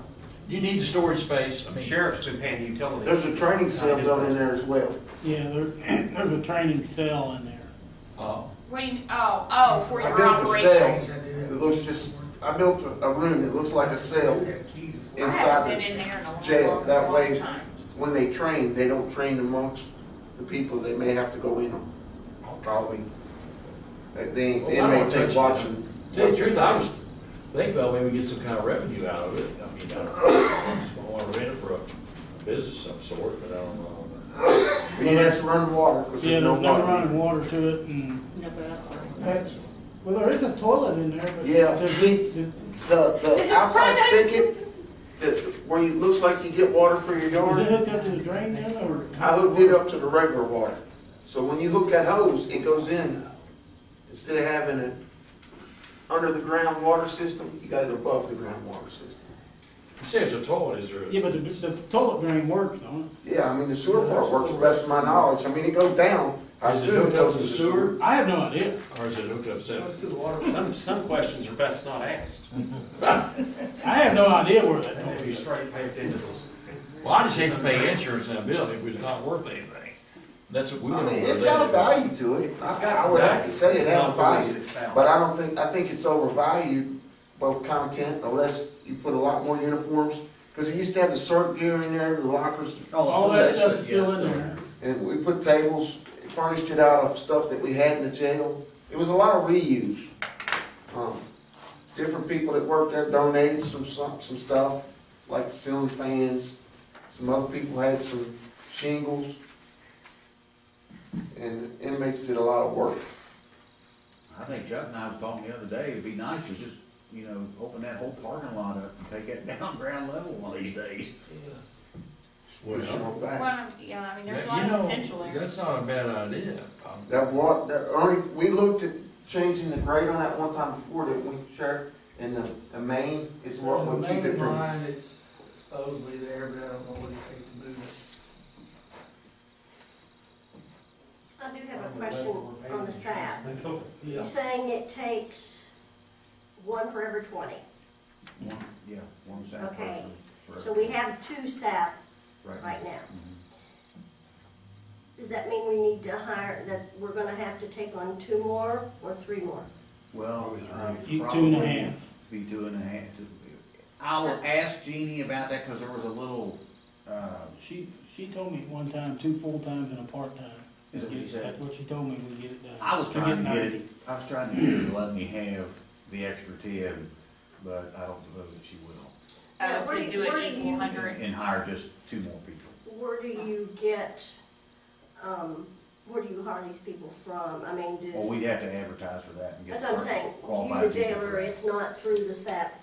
You need the storage space. I The mean, sheriff's been paying the utilities. There's a training cell built in there as well. Yeah, there's a training cell in there. Wait, for I your built a operation. cell. It looks just, I built a room that looks like a cell We have keys for I it. inside haven't been in there in a long, jail. long, That long way, time. when they train, they don't train amongst the people they may have to go in on. Probably. The inmates ain't watching. tell you the truth, I was thinking about maybe we get some kind of revenue out of it. I mean, I want to rent it for a business of some sort, but I don't know. You have to run water because Yeah, there's no there's no water. running water to it and, No bathroom. well, there is a toilet in there, but. Yeah, there's- see, the outside spigot, that, where it looks like you get water for your Is it yard, hooked up to the drain then, or? I hooked it up to the regular water. So when you hook that hose, it goes in, instead of having it under the ground water system, you got it above the ground water system. You say it's a toilet, is there? Yeah, but the toilet drain works, don't Yeah, I mean, the sewer part works, to the best of my knowledge. I mean, it goes down. I Is it assume hooked up to the sewer? it? I have no idea. Or is it hooked up Goes separate? to the water. Some questions are best not asked. I have no idea where that They toilet may be is. straight paid into this. Well, I just hate to pay insurance in that building if it's not worth anything. That's what we I wouldn't. mean, it's got a value to it. I would have to say it has a value. But I think it's overvalued, both content, unless you put a lot more uniforms. Because it used to have the cert gear in there, the lockers, All that stuff is still in there. and we put tables, furnished it out of stuff that we had in the jail. It was a lot of reuse. Different people that worked there donated some stuff, like ceiling fans. Some other people had some shingles. And inmates did a lot of work. I think Chuck and I was talking the other day, it'd be nice to just, open that whole parking lot up and take that down ground level one of these days. Push it on back. Well, yeah, I mean, there's a You lot of know, potential there. that's not a bad idea. We looked at changing the grade on that one time before, didn't we, Sheriff? And the main is what On would the keep it main from. line, it's supposedly there, but I don't know what it takes to move it. I do have a question on the SAP. Yeah. You're saying it takes one for every 20. One SAP Okay. person. So we have 2 SAP right now. Does that mean we need to hire, that we're gonna have to take on 2 more or 3 more? Well, You probably 2.5. Be 2.5. I will ask Jeannie about that, cause there was a little, She told me at one time, 2 full-times and a part-time. Is that what she said? That's what she told me, we get it done. I was trying to get 90. it, I was trying to get her to let me have the extra 10, but I don't know that she will. Now, where To do do where it do equal you- 100. And hire just 2 more people. Where do you get, where do you hire these people from? I mean, Well, does, we'd have to advertise for that and get. that's what I'm saying, you qualified the people for jailer, that. it's not through the SAP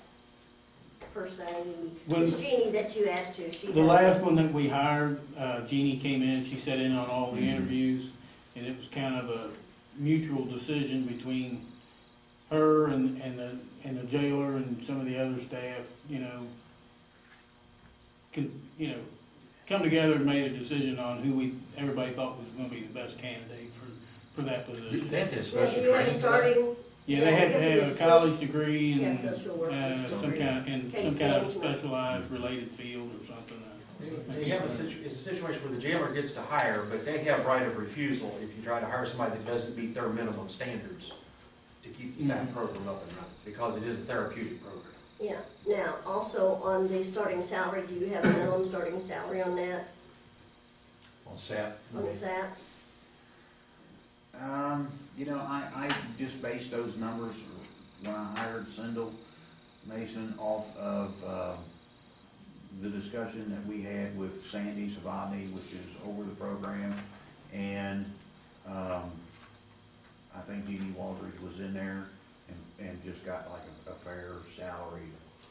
per se. When- It's Jeannie that you asked to, she The has. last one that we hired, Jeannie came in, she sat in on all the Mhm. interviews, and it was kind of a mutual decision between her and the jailer and some of the other staff, come together and made a decision on who everybody thought was gonna be the best candidate for that position. They have to have Now, special do you have training for that. starting? Yeah, they had to have a college degree Yeah, and, social workers. some kind Case of management. specialized related field or something. They have it's a situation where the jailer gets to hire, but they have right of refusal if you try to hire somebody that doesn't meet their minimum standards to keep the SAP program up and running, because it is a therapeutic program. Yeah, now, also on the starting salary, do you have a minimum starting salary on that, On SAP. on the SAP? I just based those numbers when I hired Sindel Mason off of, the discussion that we had with Sandy Savani, which is over the program, and, I think Jeannie Waldridge was in there and just got like a fair salary.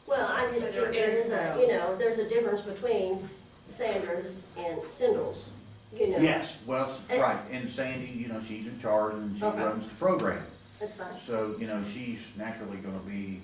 Well, I just, So there there is is a, no- there's a difference between Sanders and Sindel's, Yes, well, And- right, and Sandy, she's in charge and she Okay. runs the program. That's fine. So, she's naturally gonna be,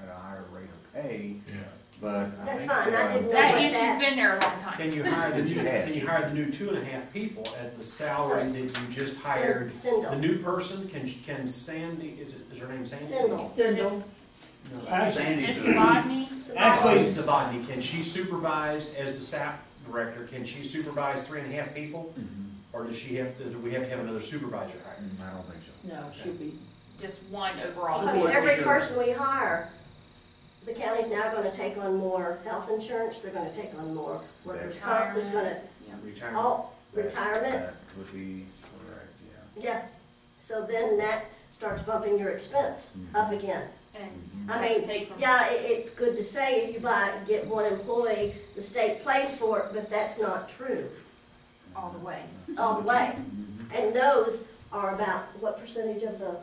at a higher rate of pay, Yeah. but I That's think. fine, I didn't know That, what and she's that, been there a long time. Can you hire the new, Yes. can you hire the new 2.5 people at the salary that you just hired? The Sindel, new person, can Sandy, is her name Sandy? Sindel. No. Sandy's Miss a- Rodney, Actually, Savani, can she supervise, as the SAP director, can she supervise 3.5 people? Mhm. Or does she have, do we have to have another supervisor hired? I don't think so. No, it should be. just one overall. Because every person we hire, the county's now gonna take on more health insurance, they're gonna take on more workers' comp, there's gonna, Retirement? all, retirement, That would be correct, yeah. yeah. So then that starts bumping your expense up again. And I mean, take from. yeah, it's good to say if you get one employee, the state pays for it, but that's not true all the way. all the way. Mhm. And those are about, what percentage of the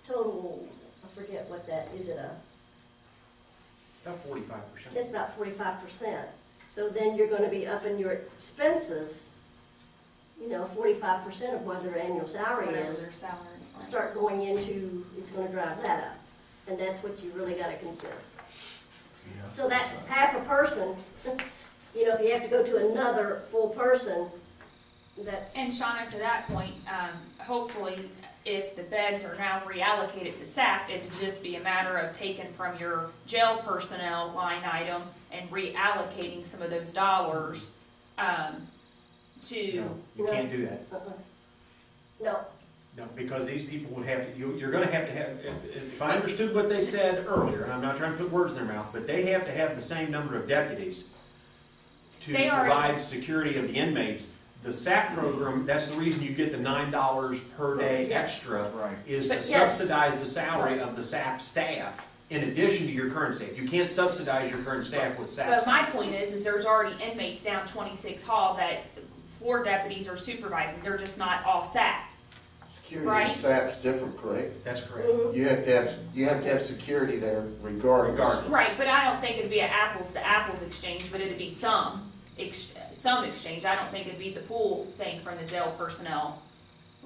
total, I forget what that, is it About 45%. it's about 45%. So then you're gonna be upping your expenses, 45% of what their annual salary Whatever is, their salary. right. start going into, it's gonna drive that up. And that's what you really gotta consider. Yeah. So that half a person, if you have to go to another full person, that's, And Shauna, to that point, hopefully, if the beds are now reallocated to SAP, it'd just be a matter of taking from your jail personnel line item and reallocating some of those dollars, to, No, you can't do that. no, No, because these people would have to, you're gonna have to have, if I understood what they said earlier, and I'm not trying to put words in their mouth, but they have to have the same number of deputies to They already- provide security of the inmates. The SAP program, that's the reason you get the $9 per day Yes. extra, Right. is to But yes. subsidize the salary of the SAP staff in addition to your current staff. You can't subsidize your current staff with SAP. but my point is there's already inmates down 26 Hall that floor deputies are supervising, they're just not all SAP. Security Right. and SAP's different, correct? That's correct. mhm. You have to have security there regardless. Regardless. Right, but I don't think it'd be an apples to apples exchange, but it'd be some exchange. I don't think it'd be the full thing from the jail personnel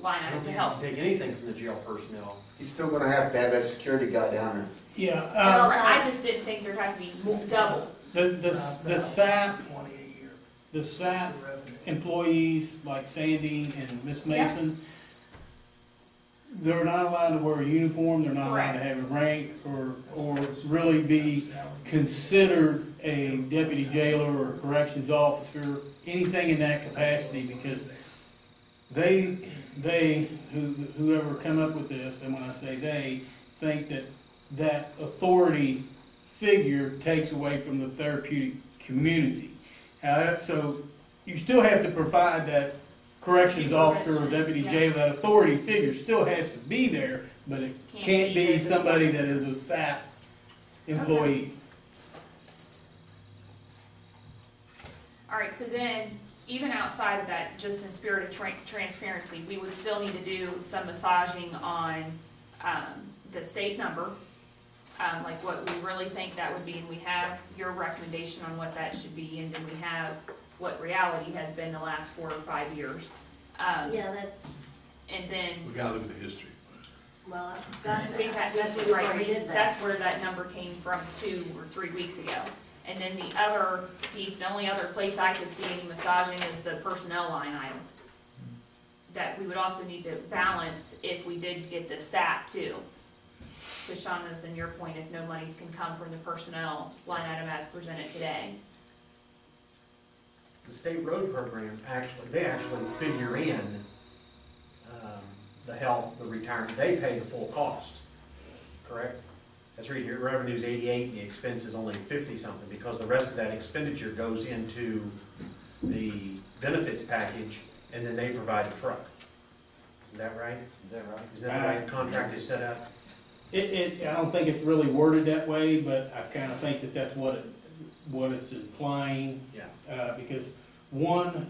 line I item don't to think you help. can take anything from the jail personnel. He's still gonna have that security guy down there. Yeah, I just didn't think there'd have to be double. the SAP employees like Sandy and Miss Mason, they're not allowed to wear a uniform, they're not allowed to have a rank or really be considered a deputy jailer or corrections officer, anything in that capacity, because whoever come up with this, and when I say they, think that authority figure takes away from the therapeutic community. So you still have to provide that corrections officer or deputy jailer, that authority figure still has to be there, but it can't be somebody that is a SAP employee. All right, so then, even outside of that, just in spirit of transparency, we would still need to do some massaging on the state number, like what we really think that would be, and we have your recommendation on what that should be, and then we have what reality has been the last 4 or 5 years. Yeah, that's, And then, We gotta look at the history. well, I I've think got, that we right, already did that. that's where that number came from 2 or 3 weeks ago. And then the other piece, the only other place I could see any massaging is the personnel line item. That we would also need to balance if we did get the SAP too. To Shauna's and your point, if no monies can come from the personnel line item as presented today. The state road program, they actually figure in the health, the retirement, they pay the full cost, correct? That's right, your revenue's 88 and the expense is only 50-something, because the rest of that expenditure goes into the benefits package, and then they provide a truck. Isn't that right? Isn't that the way the contract is set up? I don't think it's really worded that way, but I kind of think that that's what it's implying. Yeah. Because one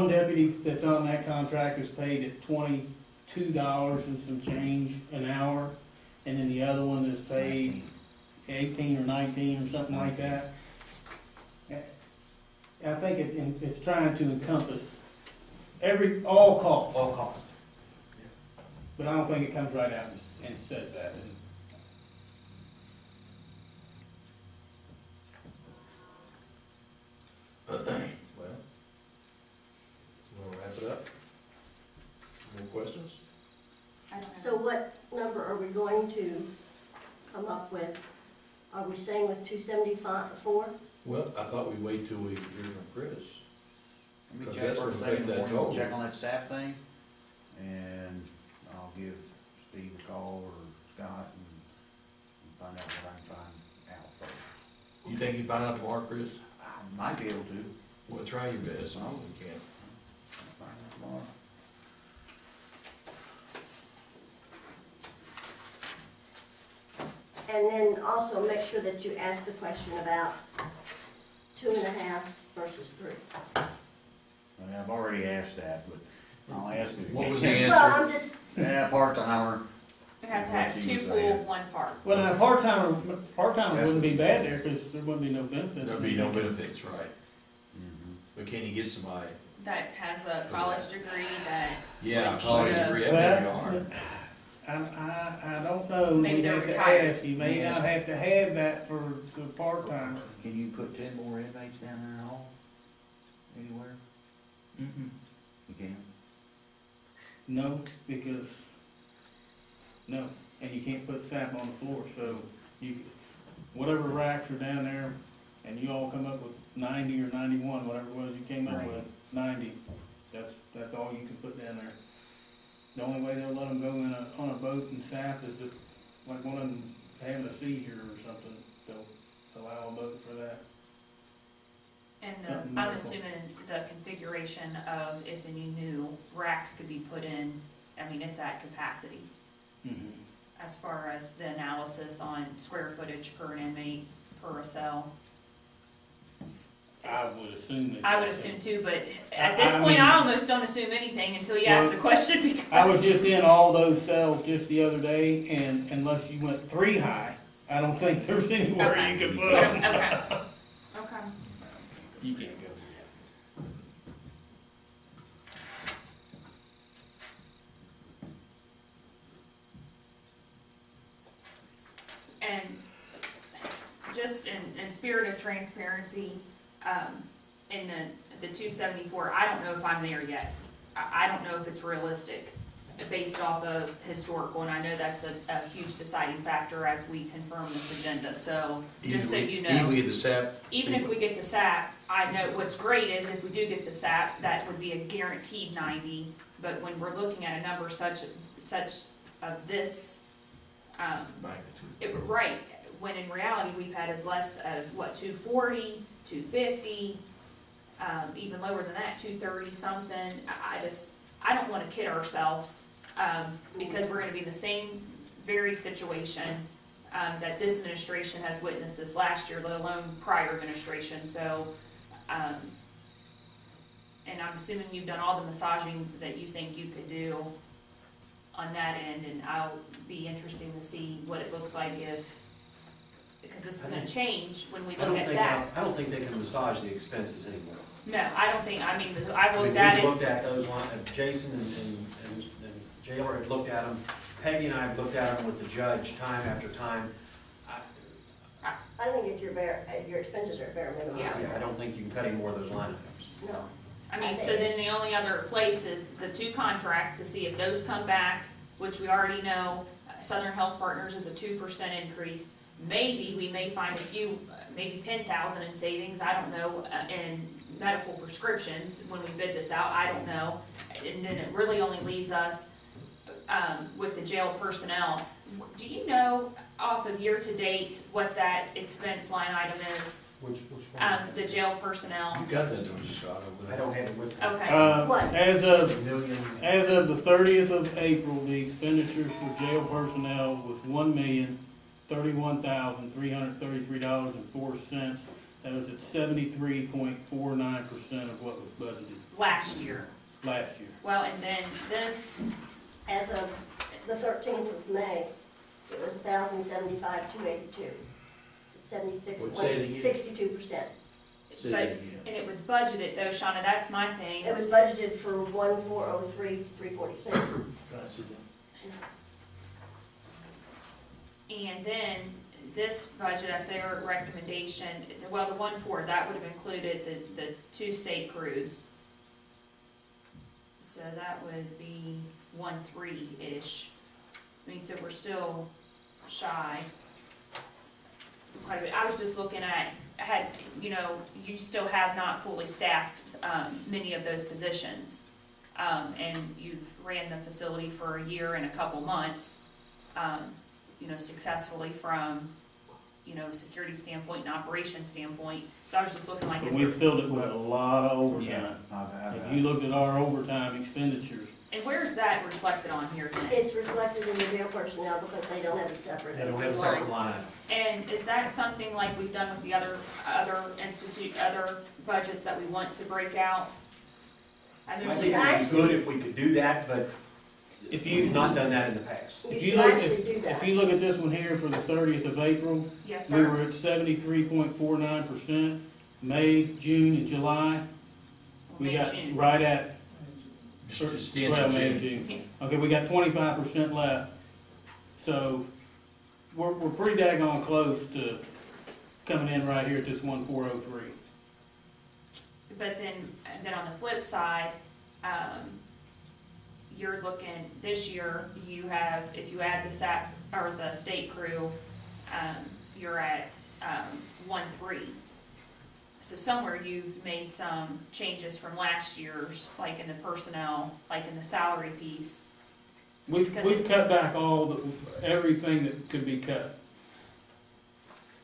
deputy that's on that contract is paid at $22 and some change an hour, and then the other one is paid 18 or 19 or something like that. I think it's trying to encompass all costs. All cost. But I don't think it comes right out and says that. Well, you wanna wrap it up? More questions? I don't know. So what number are we going to come up with? Are we staying with 274? Well, I thought we'd wait till we hear from Chris. Let me Because check that's first gonna thing in the affect that morning, total. check on that SAP thing, and I'll give Steve a call or Scott and find out what I can find out first. You think you'd find out tomorrow, Chris? I might be able to. Well, try your best. No, we can't. I'll find out tomorrow. And then also make sure that you ask the question about 2.5 versus 3. I mean, I've already asked that, but I'll ask it again. What was the Well, answer? I'm just, Yeah, part-timer. We have to have What she 2 was full, saying. 1 part. Well, now, part-timer wouldn't be bad there, because there wouldn't be no benefits. There'll be no benefits, right? Mhm. But can you get somebody? That has a college degree that. Yeah, would college need to- degree, that'd be hard. I don't know, Maybe we'd they're have to retired. ask, you may not have to have that for the part-timer. Can you put 10 more inmates down there in the hall? Anywhere? You can? No, because, no, and you can't put SAP on the floor, so whatever racks are down there, and you all come up with 90 or 91, whatever it was you came up with, 90, that's all you can put down there. The only way they'll let them go on a boat and SAP is if, like one of them having a seizure or something, they'll allow a boat for that. And Something I'm medical. assuming the configuration of if any new racks could be put in, I mean, it's at capacity. As far as the analysis on square footage per inmate, per a cell. I would assume. I would assume too, but at this I point, mean- I almost don't assume anything until you ask the question because. I was just in all those cells just the other day, and unless you went 3 high, I don't think there's anywhere Okay. you could put Okay, them. okay. You can't go. And just in spirit of transparency, in the 274, I don't know if I'm there yet. I don't know if it's realistic based off of historical, and I know that's a huge deciding factor as we confirm this agenda. So just so you know, even if we get the SAP, even if we get the SAP, I know what's great is if we do get the SAP, that would be a guaranteed 90. But when we're looking at a number such of this, right, when in reality we've had as less as what, 240, 250, even lower than that, 230 something. I don't want to kid ourselves, because we're going to be in the same very situation that this administration has witnessed this last year, let alone prior administration. So, and I'm assuming you've done all the massaging that you think you could do on that end, and I'll be interested to see what it looks like because this is going to change when we look at SAP. I don't think they can massage the expenses anymore. No, I don't think, I mean, I've looked at it. We looked at those lines, Jason and Jailer have looked at them, Peggy and I have looked at them with the judge time after time. I think your expenses are bare minimum. Yeah. I don't think you can cut any more of those line items. No. I mean, so then the only other place is the 2 contracts to see if those come back, which we already know, Southern Health Partners is a 2% increase. Maybe we may find a few, maybe 10,000 in savings, I don't know, in medical prescriptions when we bid this out, I don't know. And then it really only leaves us with the jail personnel. Do you know off of year-to-date what that expense line item is? Which one? The jail personnel. you got that, don't you, Scott? Over there? I don't have it with me. Okay. What? As of Million. As of the 30th of April, the expenditures for jail personnel was $1,031,333.04. That was at 73.49% of what was budgeted Last year. last year. Well, and then this, As of the 13th of May, it was $1,075,282. It's at Say it again. 62%. Say but, that again. and it was budgeted though, Shauna, that's my thing. It was budgeted for 1,403,346. And then this budget at their recommendation, well, the 1.4, that would have included the 2 state crews. So that would be 1.3-ish. I mean, so we're still shy quite a bit. I was just looking at, you still have not fully staffed many of those positions. And you've ran the facility for a year and a couple months, successfully from, a security standpoint and operation standpoint. So I was just looking like, But we filled it with a lot of overtime. Yeah. If you looked at our overtime expenditures, and where is that reflected on here today? It's reflected in the jail personnel because they don't have a separate. They don't have a separate line item. And is that something like we've done with the other budgets that we want to break out? I mean, I think it would be good if we could do that, but if we've you, not done that in the past. You if should you look actually do at, that. if you look at this one here for the 30th of April, yes, we were sir. at 73.49%. May, June, and July, we May, got June. right at, Just the end well, of May and June. June. Okay, we got 25% left. So we're pretty daggone close to coming in right here at this 1,403. But then on the flip side, you're looking, this year, you have, if you add the SAP, or the state crew, you're at 1.3. So somewhere you've made some changes from last year's, like in the personnel, like in the salary piece. We've Because it's- cut back everything that could be cut.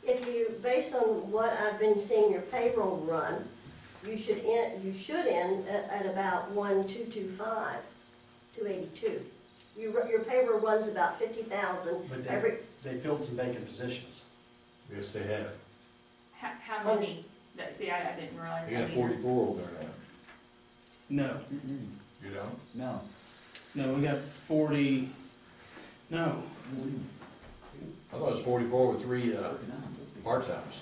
If you, based on what I've been seeing your payroll run, you should end at about 1,225,282. Your payroll runs about 50,000 But every. they filled some vacant positions. Yes, they have. How many? See, I didn't realize They that got either. 44 over there now. No, You don't? no, we got 40, no. I thought it was 44 with 3 part-times.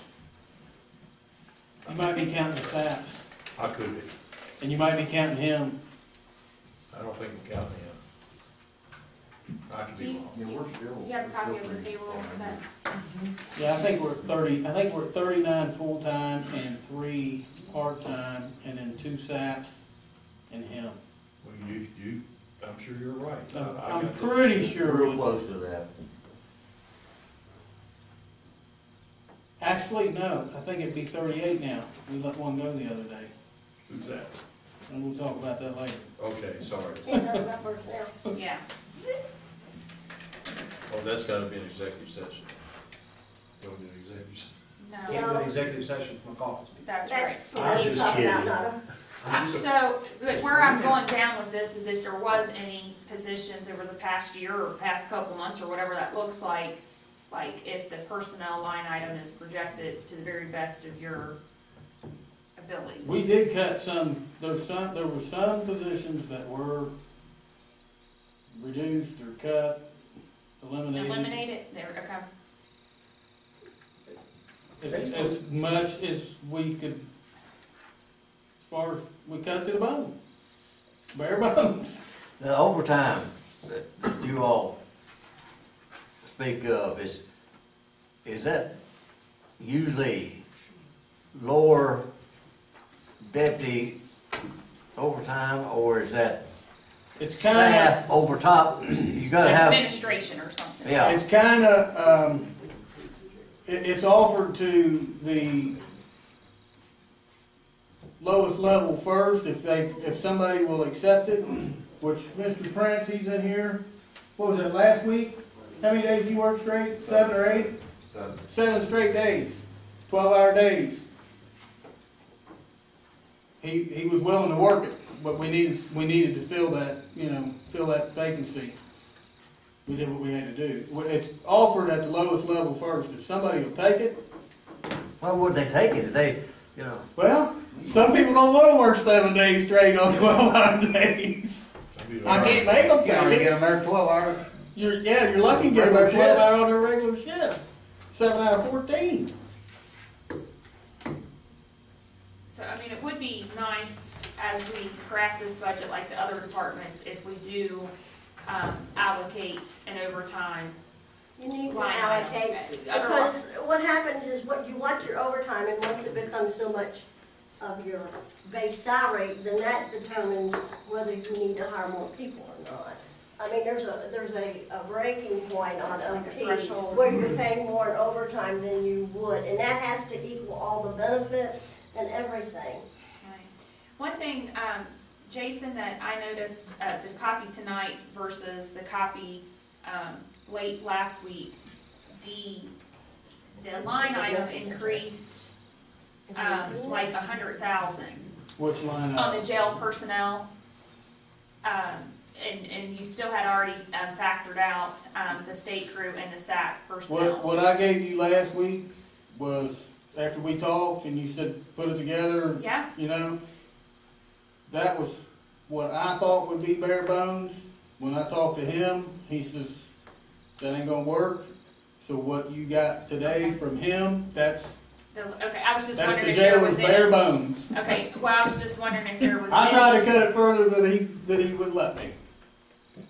You might be counting the SAPs, I could be. and you might be counting him. I don't think I'm counting him. I could Do be you, wrong. you have a copy of the payroll for that? Yeah, I think we're at 39 full-time and 3 part-time, and then 2 SAPs and him. Well, I'm sure you're right. I I'm got that. pretty sure. Real close to that. Actually, no, I think it'd be 38 now. We let one go the other day, Who's that? and we'll talk about that later. Okay, sorry. Can't have that personnel. Yeah. Oh, that's gotta be an executive session. Go to executive session. No, Can't do an executive session from a caucus meeting. that's That's right. for I'm them to just talk about, kidding. not us. So, but where I'm going down with this is if there was any positions over the past year or past couple months or whatever that looks like if the personnel line item is projected to the very best of your ability. We did cut some, there were some positions that were reduced or cut, eliminated. Eliminate it, there, okay. As much as we could, as far as we cut to the bone, bare bones. The overtime that you all speak of, is that usually lower deputy overtime, or is that It's kind staff over top? You gotta have, Administration or something. of, yeah, it's kind of, it's offered to the lowest level first, if somebody will accept it, which Mr. Prince, he's in here. What was it, last week? How many days you worked straight? 7 or 8? 7 straight days, 12-hour days. He was willing to work it, but we needed to fill that vacancy. We did what we had to do. It's offered at the lowest level first. If somebody will take it, why would they take it if they, you know? well, some people don't want to work 7 days straight on 12-hour days. I can't make them take it. them there 12 hours? You're lucky to get them 12 hours on their regular shift. 7 out of 14. So, I mean, it would be nice as we craft this budget like the other departments, if we do allocate an overtime. You need to line allocate, item. because what happens is what you want your overtime, and once it becomes so much of your base salary, then that determines whether you need to hire more people or not. I mean, there's a breaking point on Like a OT threshold. where you're paying more in overtime than you would, and that has to equal all the benefits and everything. Right. One thing, Jason, that I noticed, the copy tonight versus the copy late last week, the line item increased like 100,000 Which line on item? the jail personnel. And you still had already factored out the state crew and the SAP personnel. What I gave you last week was, after we talked and you said put it together, Yeah, you know, that was what I thought would be bare bones. When I talked to him, he says, that ain't gonna work. So what you got today from him, okay, I was just that's wondering the if there jail was was bare any. bones. Okay, well, I was just wondering if there was I tried any, to cut it further that he would let me.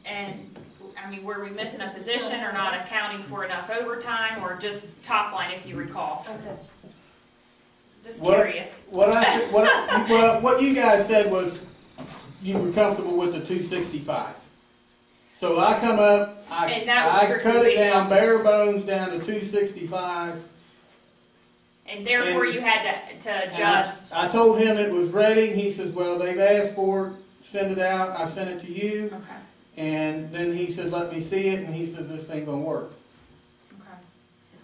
and, I mean, were we missing a position or not accounting for enough overtime, or just top line, if you recall? Okay. Just What- curious. What you guys said was you were comfortable with the 265. So I come up, And that was I strictly cut it based down, on- bare bones down to 265. And therefore, and- you had to And adjust. I told him it was ready. He says, well, they've asked for it, send it out. I sent it to you. Okay, And then he said, let me see it. And he said, this ain't gonna work. okay.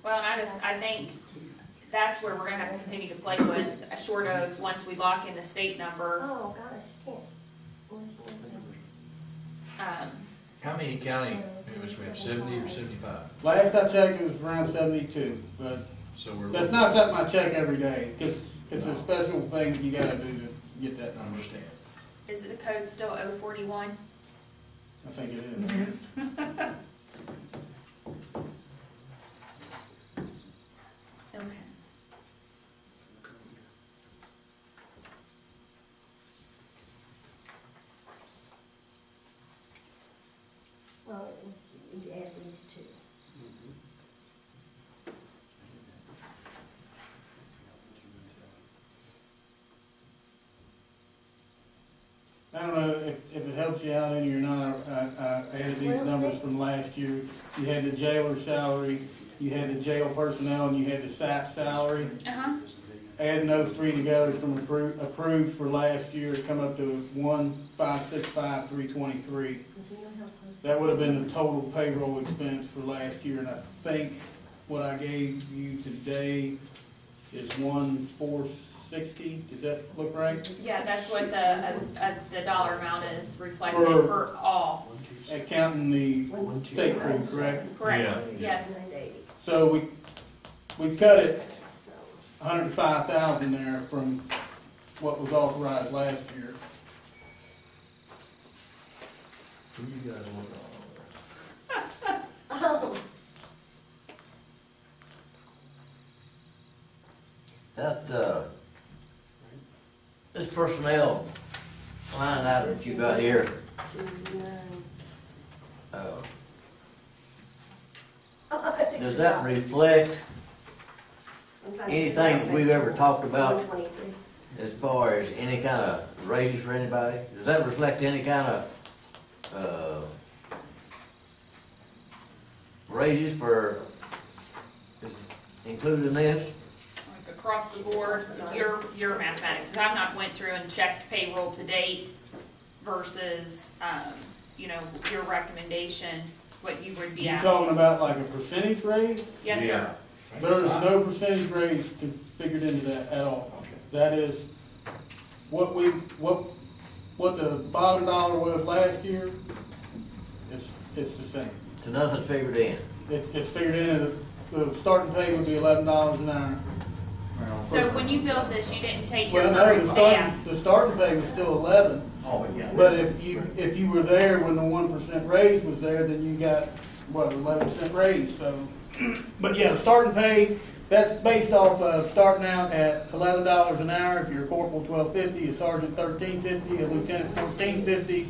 Well, and I think that's where we're gonna have to continue to play with, short of, once we lock in the state number, Oh, gosh, you can't. How many county members we have, 70 or 75? Last I checked, it was around 72. But So we're. that's not something I check every day. It's a special thing you gotta do to get that I number. understand. is it the code still 041? I think it is. Okay. Well, you need to add these two. helps you out any or not, I added these numbers from last year. You had the jailer salary, you had the jail personnel, and you had the SAP salary. Uh-huh. Adding those three together from approved for last year, it come up to 1,565,323. That would have been the total payroll expense for last year, and I think what I gave you today is 1,460. Does that look right? Yeah, that's what the dollar amount is reflected For- for all. Counting the state crew, correct? Correct, Yeah. yes. So we cut it 105,000 there from what was authorized last year. Who you guys want Oh, that, this personnel line item that you got here, does that reflect anything that we've ever talked about 123. as far as any kind of raises for anybody? Does that reflect any kind of, raises for, is included in this? Like across the board, your mathematics, 'cause I've not went through and checked payroll to date versus, your recommendation, what you would be You asking. talking about like a percentage raise? Yes, sir. There is no percentage raise figured into that at all. That is what the bottom dollar was last year, it's the same. So nothing's figured in? It's figured in, the starting pay would be $11 an hour. So when you built this, you didn't take your Well, no, current staff. the starting pay was still 11, Oh, yeah. but if you were there when the 1% raise was there, then you got, 11% raise, so. But yeah, starting pay, that's based off of starting out at $11 an hour. If you're a corporal, $12.50, a sergeant, $13.50, a lieutenant, $14.50,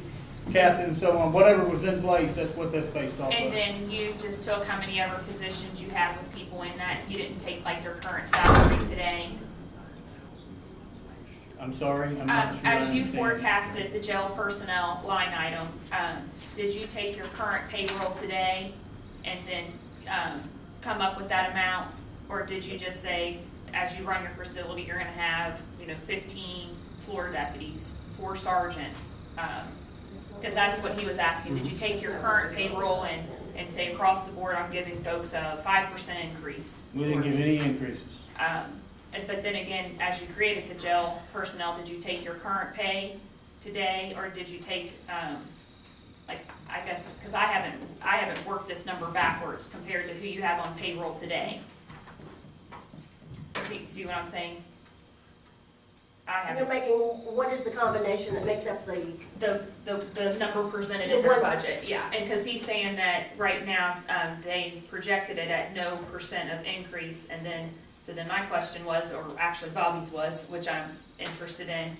captain, so on, whatever was in place, that's what that's based off And of. then you just took how many other positions you have with people in that, you didn't take like their current salary today. I'm sorry, I'm not sure I As you understand. forecasted the jail personnel line item, did you take your current payroll today and then, come up with that amount? Or did you just say, as you run your facility, you're gonna have, 15 floor deputies, 4 sergeants? Because that's what he was asking. Did you take your current payroll and say across the board, I'm giving folks a 5% increase? We didn't give any increases. But then again, as you created the jail personnel, did you take your current pay today, or did you take, I guess, because I haven't worked this number backwards compared to who you have on payroll today. See what I'm saying? I You're haven't, making, what is the combination that makes up the number presented in The their one- budget, yeah, and because he's saying that right now, they projected it at no % of increase, and then, so then my question was, or actually Bobby's was, which I'm interested in,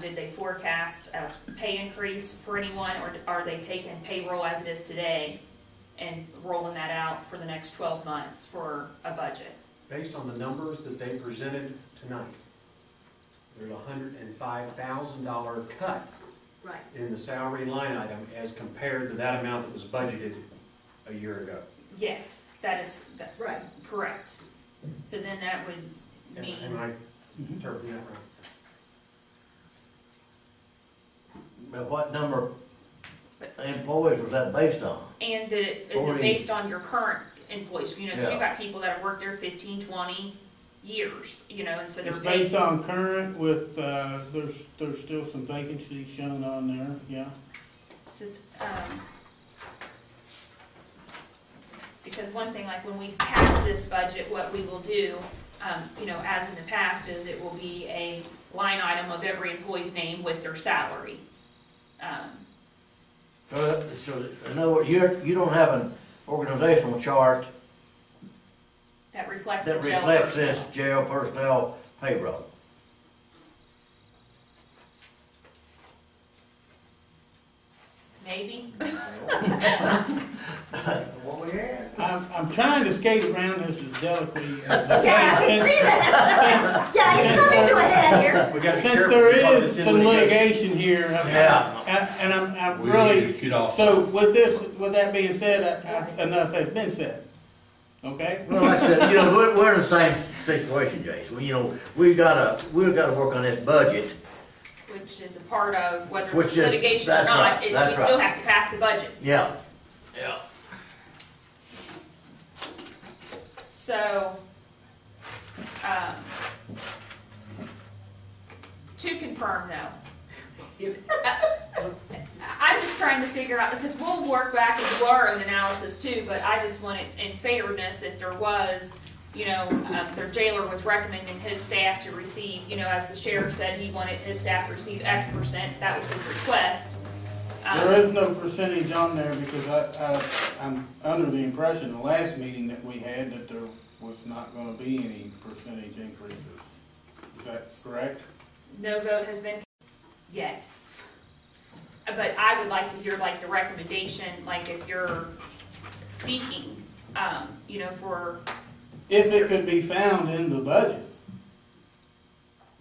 did they forecast a pay increase for anyone, or are they taking payroll as it is today and rolling that out for the next 12 months for a budget? Based on the numbers that they presented tonight, there's a $105,000 cut right. in the salary line item as compared to that amount that was budgeted a year ago. Yes, that is Right. correct. So then that would mean, Am I interpreting that right? But what number of employees was that based on? and is it 40. based on your current employees? 'Cause Yeah. you've got people that have worked there 15, 20 years, and so they're It's based based on current with, there's still some vacancies shown on there, yeah. So, because one thing, like when we pass this budget, what we will do, as in the past, is it will be a line item of every employee's name with their salary. So, in other words, you don't have an organizational chart That reflects the that jail reflects this personnel. jail personnel payroll. Maybe. What we had? I'm I'm trying to skate around this as delicately as I Yeah, I can see that. Yeah, he's coming to a head here. We gotta be Since careful there because is it's in some litigation here, and I'm We really, need to get off. so with that being said, enough has been said, okay? Well, like I said, you know, we're in the same situation, Jason. You know, we've gotta work on this budget. Which is a part of whether Which it's is- litigation or that's not, right, we that's still right. have to pass the budget. Yeah. Yeah. So, to confirm though, I'm just trying to figure out, because we'll work back and do our own analysis too, but I just want it in fairness, if there was, you know, their jailer was recommending his staff to receive, you know, as the sheriff said, he wanted his staff to receive X%, that was his request. There is no percentage on there because I'm under the impression the last meeting that we had that there was not gonna be any percentage increases. Is that correct? No vote has been yet. But I would like to hear like the recommendation, like if you're seeking, you know, for, If it could be found in the budget.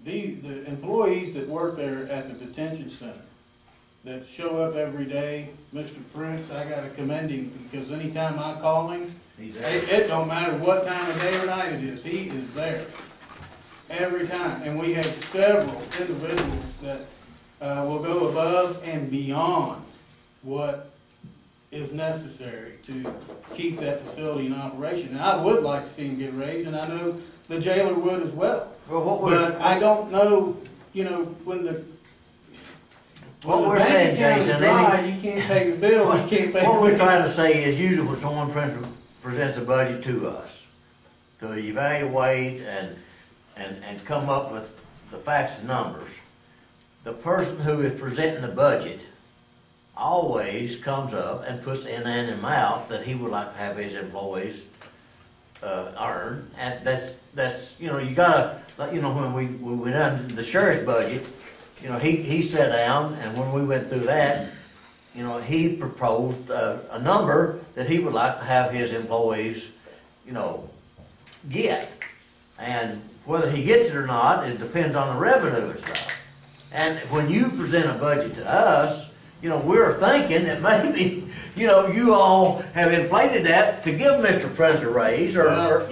The employees that work there at the detention center, that show up every day, Mr. Prince, I gotta commend him, because anytime I call him, it don't matter what time of day or night it is, he is there. Every time, and we have several individuals that, will go above and beyond what is necessary to keep that facility in operation. And I would like to see him get raised, and I know the jailer would as well. Well, But I don't know, you know, when the What we're saying, Jason, you can't pay your bill, you can't pay. what we're trying to say is usually when someone presents a budget to us, to evaluate and come up with the facts and numbers, the person who is presenting the budget always comes up and puts in an amount that he would like to have his employees earn. And that's, you know, you gotta, you know, when we done the sheriff's budget, you know, he sat down, and when we went through that, you know, he proposed a number that he would like to have his employees, you know, get. And whether he gets it or not, it depends on the revenue and stuff. And when you present a budget to us, you know, we're thinking that maybe, you know, you all have inflated that to give Mr. Prince a raise, or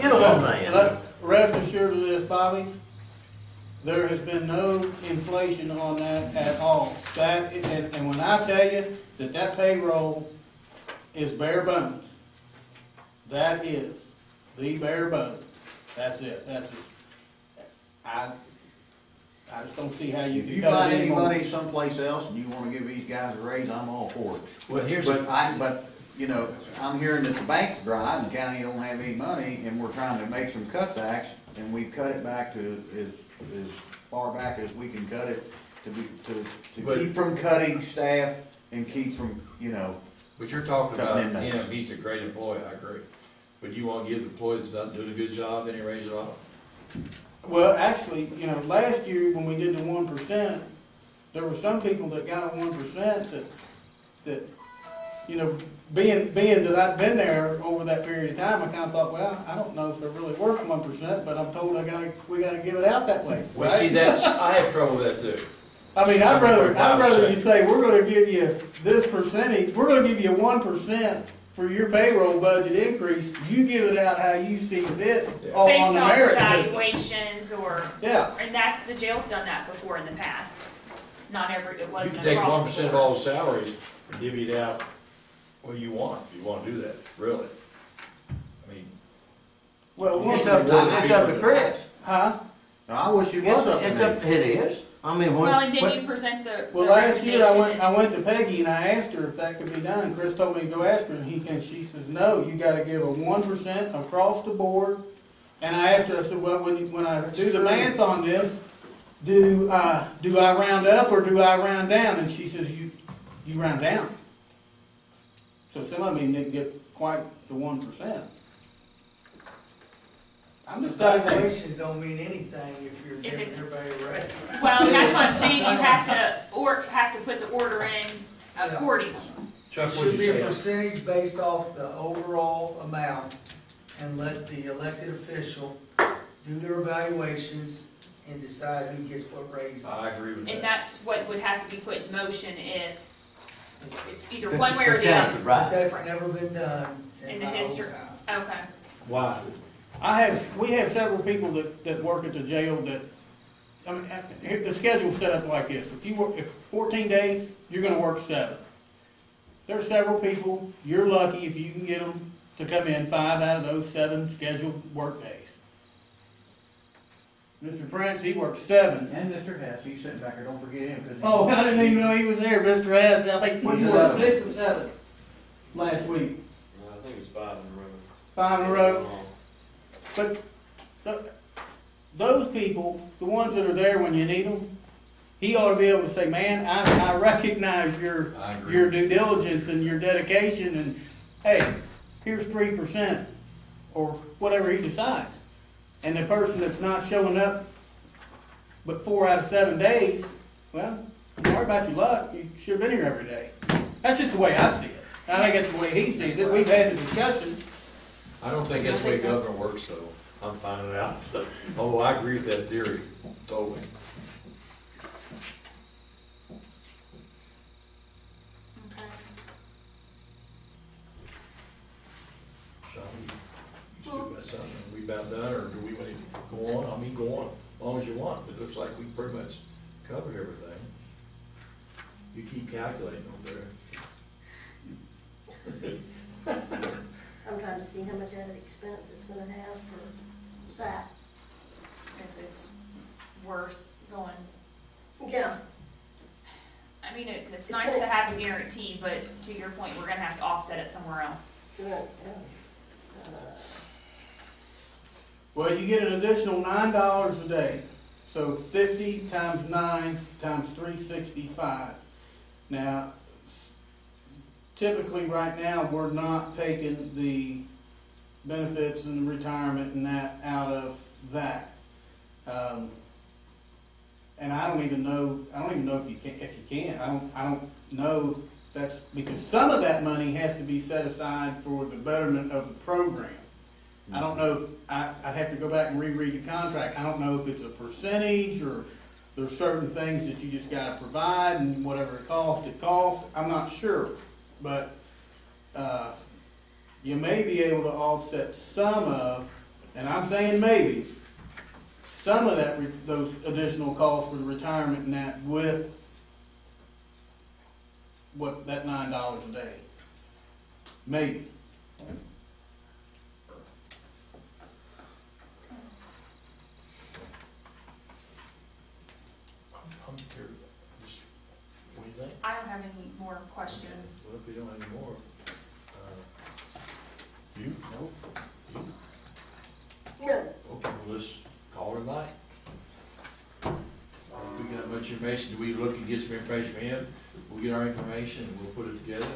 you know what I'm saying. Rest assured of this, Bobby, there has been no inflation on that at all. That, and when I tell you that payroll is bare bones, that is the bare bones. That's it. I just don't see how you If can you cut find it any anymore. money someplace else and you wanna give these guys a raise, I'm all for it. Well, here's, But, you know, I'm hearing that the bank's dry and the county don't have any money, and we're trying to make some cutbacks, and we cut it back to as far back as we can cut it, to keep from cutting staff and keep from, you know. but you're talking about Cutting inmates. him, he's a great employee, I agree. But you wanna give the employee that's not doing a good job, any raise at all? Well, actually, you know, last year when we did the 1%, there were some people that got a 1% that, you know, being that I've been there over that period of time, I kind of thought, well, I don't know if they're really worth 1%, but I'm told we gotta give it out that way. Well, right? see, I have trouble with that too. I mean, I'd rather 5%. you say, we're gonna give you this percentage, we're gonna give you 1% for your payroll budget increase, you give it out how you see fit, all based on the on merit system. evaluations or, Yeah. and that's, the jail's done that before in the past. Not every, it You wasn't can take across the 1% of board. all the salaries and divvy it out what you want, if you wanna do that, really. I mean, Well, It's up to Chris. huh? Now, I wish it was up to me. It is. I mean, when. Well, and then you present the Well, last year I recommendation went to Peggy and I asked her if that could be done. Chris told me to go ask her, and she says, no, you gotta give a 1% across the board. And I asked her, I said, well, when I do the math on this, do I round up or do I round down? And she says, you round down. So some of them didn't get quite the 1%. I'm just telling you. Evaluations don't mean anything if you're If giving it's- everybody a raise. Well, that's what I'm saying, you have to put the order in accordingly. Chuck, It what'd should you be a say? percentage based off the overall amount and let the elected official do their evaluations and decide who gets what raise. I agree with that. And that's what would have to be put in motion if it's either But one you- way or but the you have other. to But write. that's never been done In the my whole history. time. Okay. Why? we have several people that work at the jail that, I mean, here, the schedule's set up like this. If 14 days, you're gonna work 7. There's several people, you're lucky if you can get them to come in 5 out of those 7 scheduled work days. Mr. Prince, he worked 7. And Mr. Hess, he's sitting back there, don't forget him, 'cause he- Oh, I didn't even know he was there, Mr. Hess. I think, what, you He's worked 11. 6 or 7 last week? I think it's 5 in a row. 5 in a row? But those people, the ones that are there when you need them, he ought to be able to say, man, I recognize I agree. your due diligence and your dedication, and hey, here's 3%, or whatever he decides. And the person that's not showing up but 4 out of 7 days, well, sorry about your luck, you should have been here every day. That's just the way I see it. I think that's the way he sees it. We've had the discussion. I don't think that's the way government works, though. I'm finding out. Although I agree with that theory, totally. Okay. Sean, you still got something? We about done, or do we want to go on? I mean, go on, as long as you want. It looks like we pretty much covered everything. You keep calculating over there. I'm trying to see how much added expense it's gonna have for SAP. If it's worth going. Yeah. I mean, it's nice to have a guarantee, but to your point, we're gonna have to offset it somewhere else. Well, you get an additional $9 a day, so 50 times 9 times 365. Now, typically, right now, we're not taking the benefits and the retirement and that out of that. And I don't even know if you can. I don't know if that's because some of that money has to be set aside for the betterment of the program. I don't know if I'd have to go back and reread the contract. I don't know if it's a percentage or there's certain things that you just gotta provide and whatever it costs. I'm not sure. But, you may be able to offset some of, and I'm saying maybe, some of those additional costs for the retirement and that with what, that $9 a day. Maybe. I'm here, just, what do you think? I don't have any more questions. Well, if we don't have any more, you? No? You? No. Okay, well, let's call it a night. If we got much information, do we look and get some information from him? We'll get our information and we'll put it together.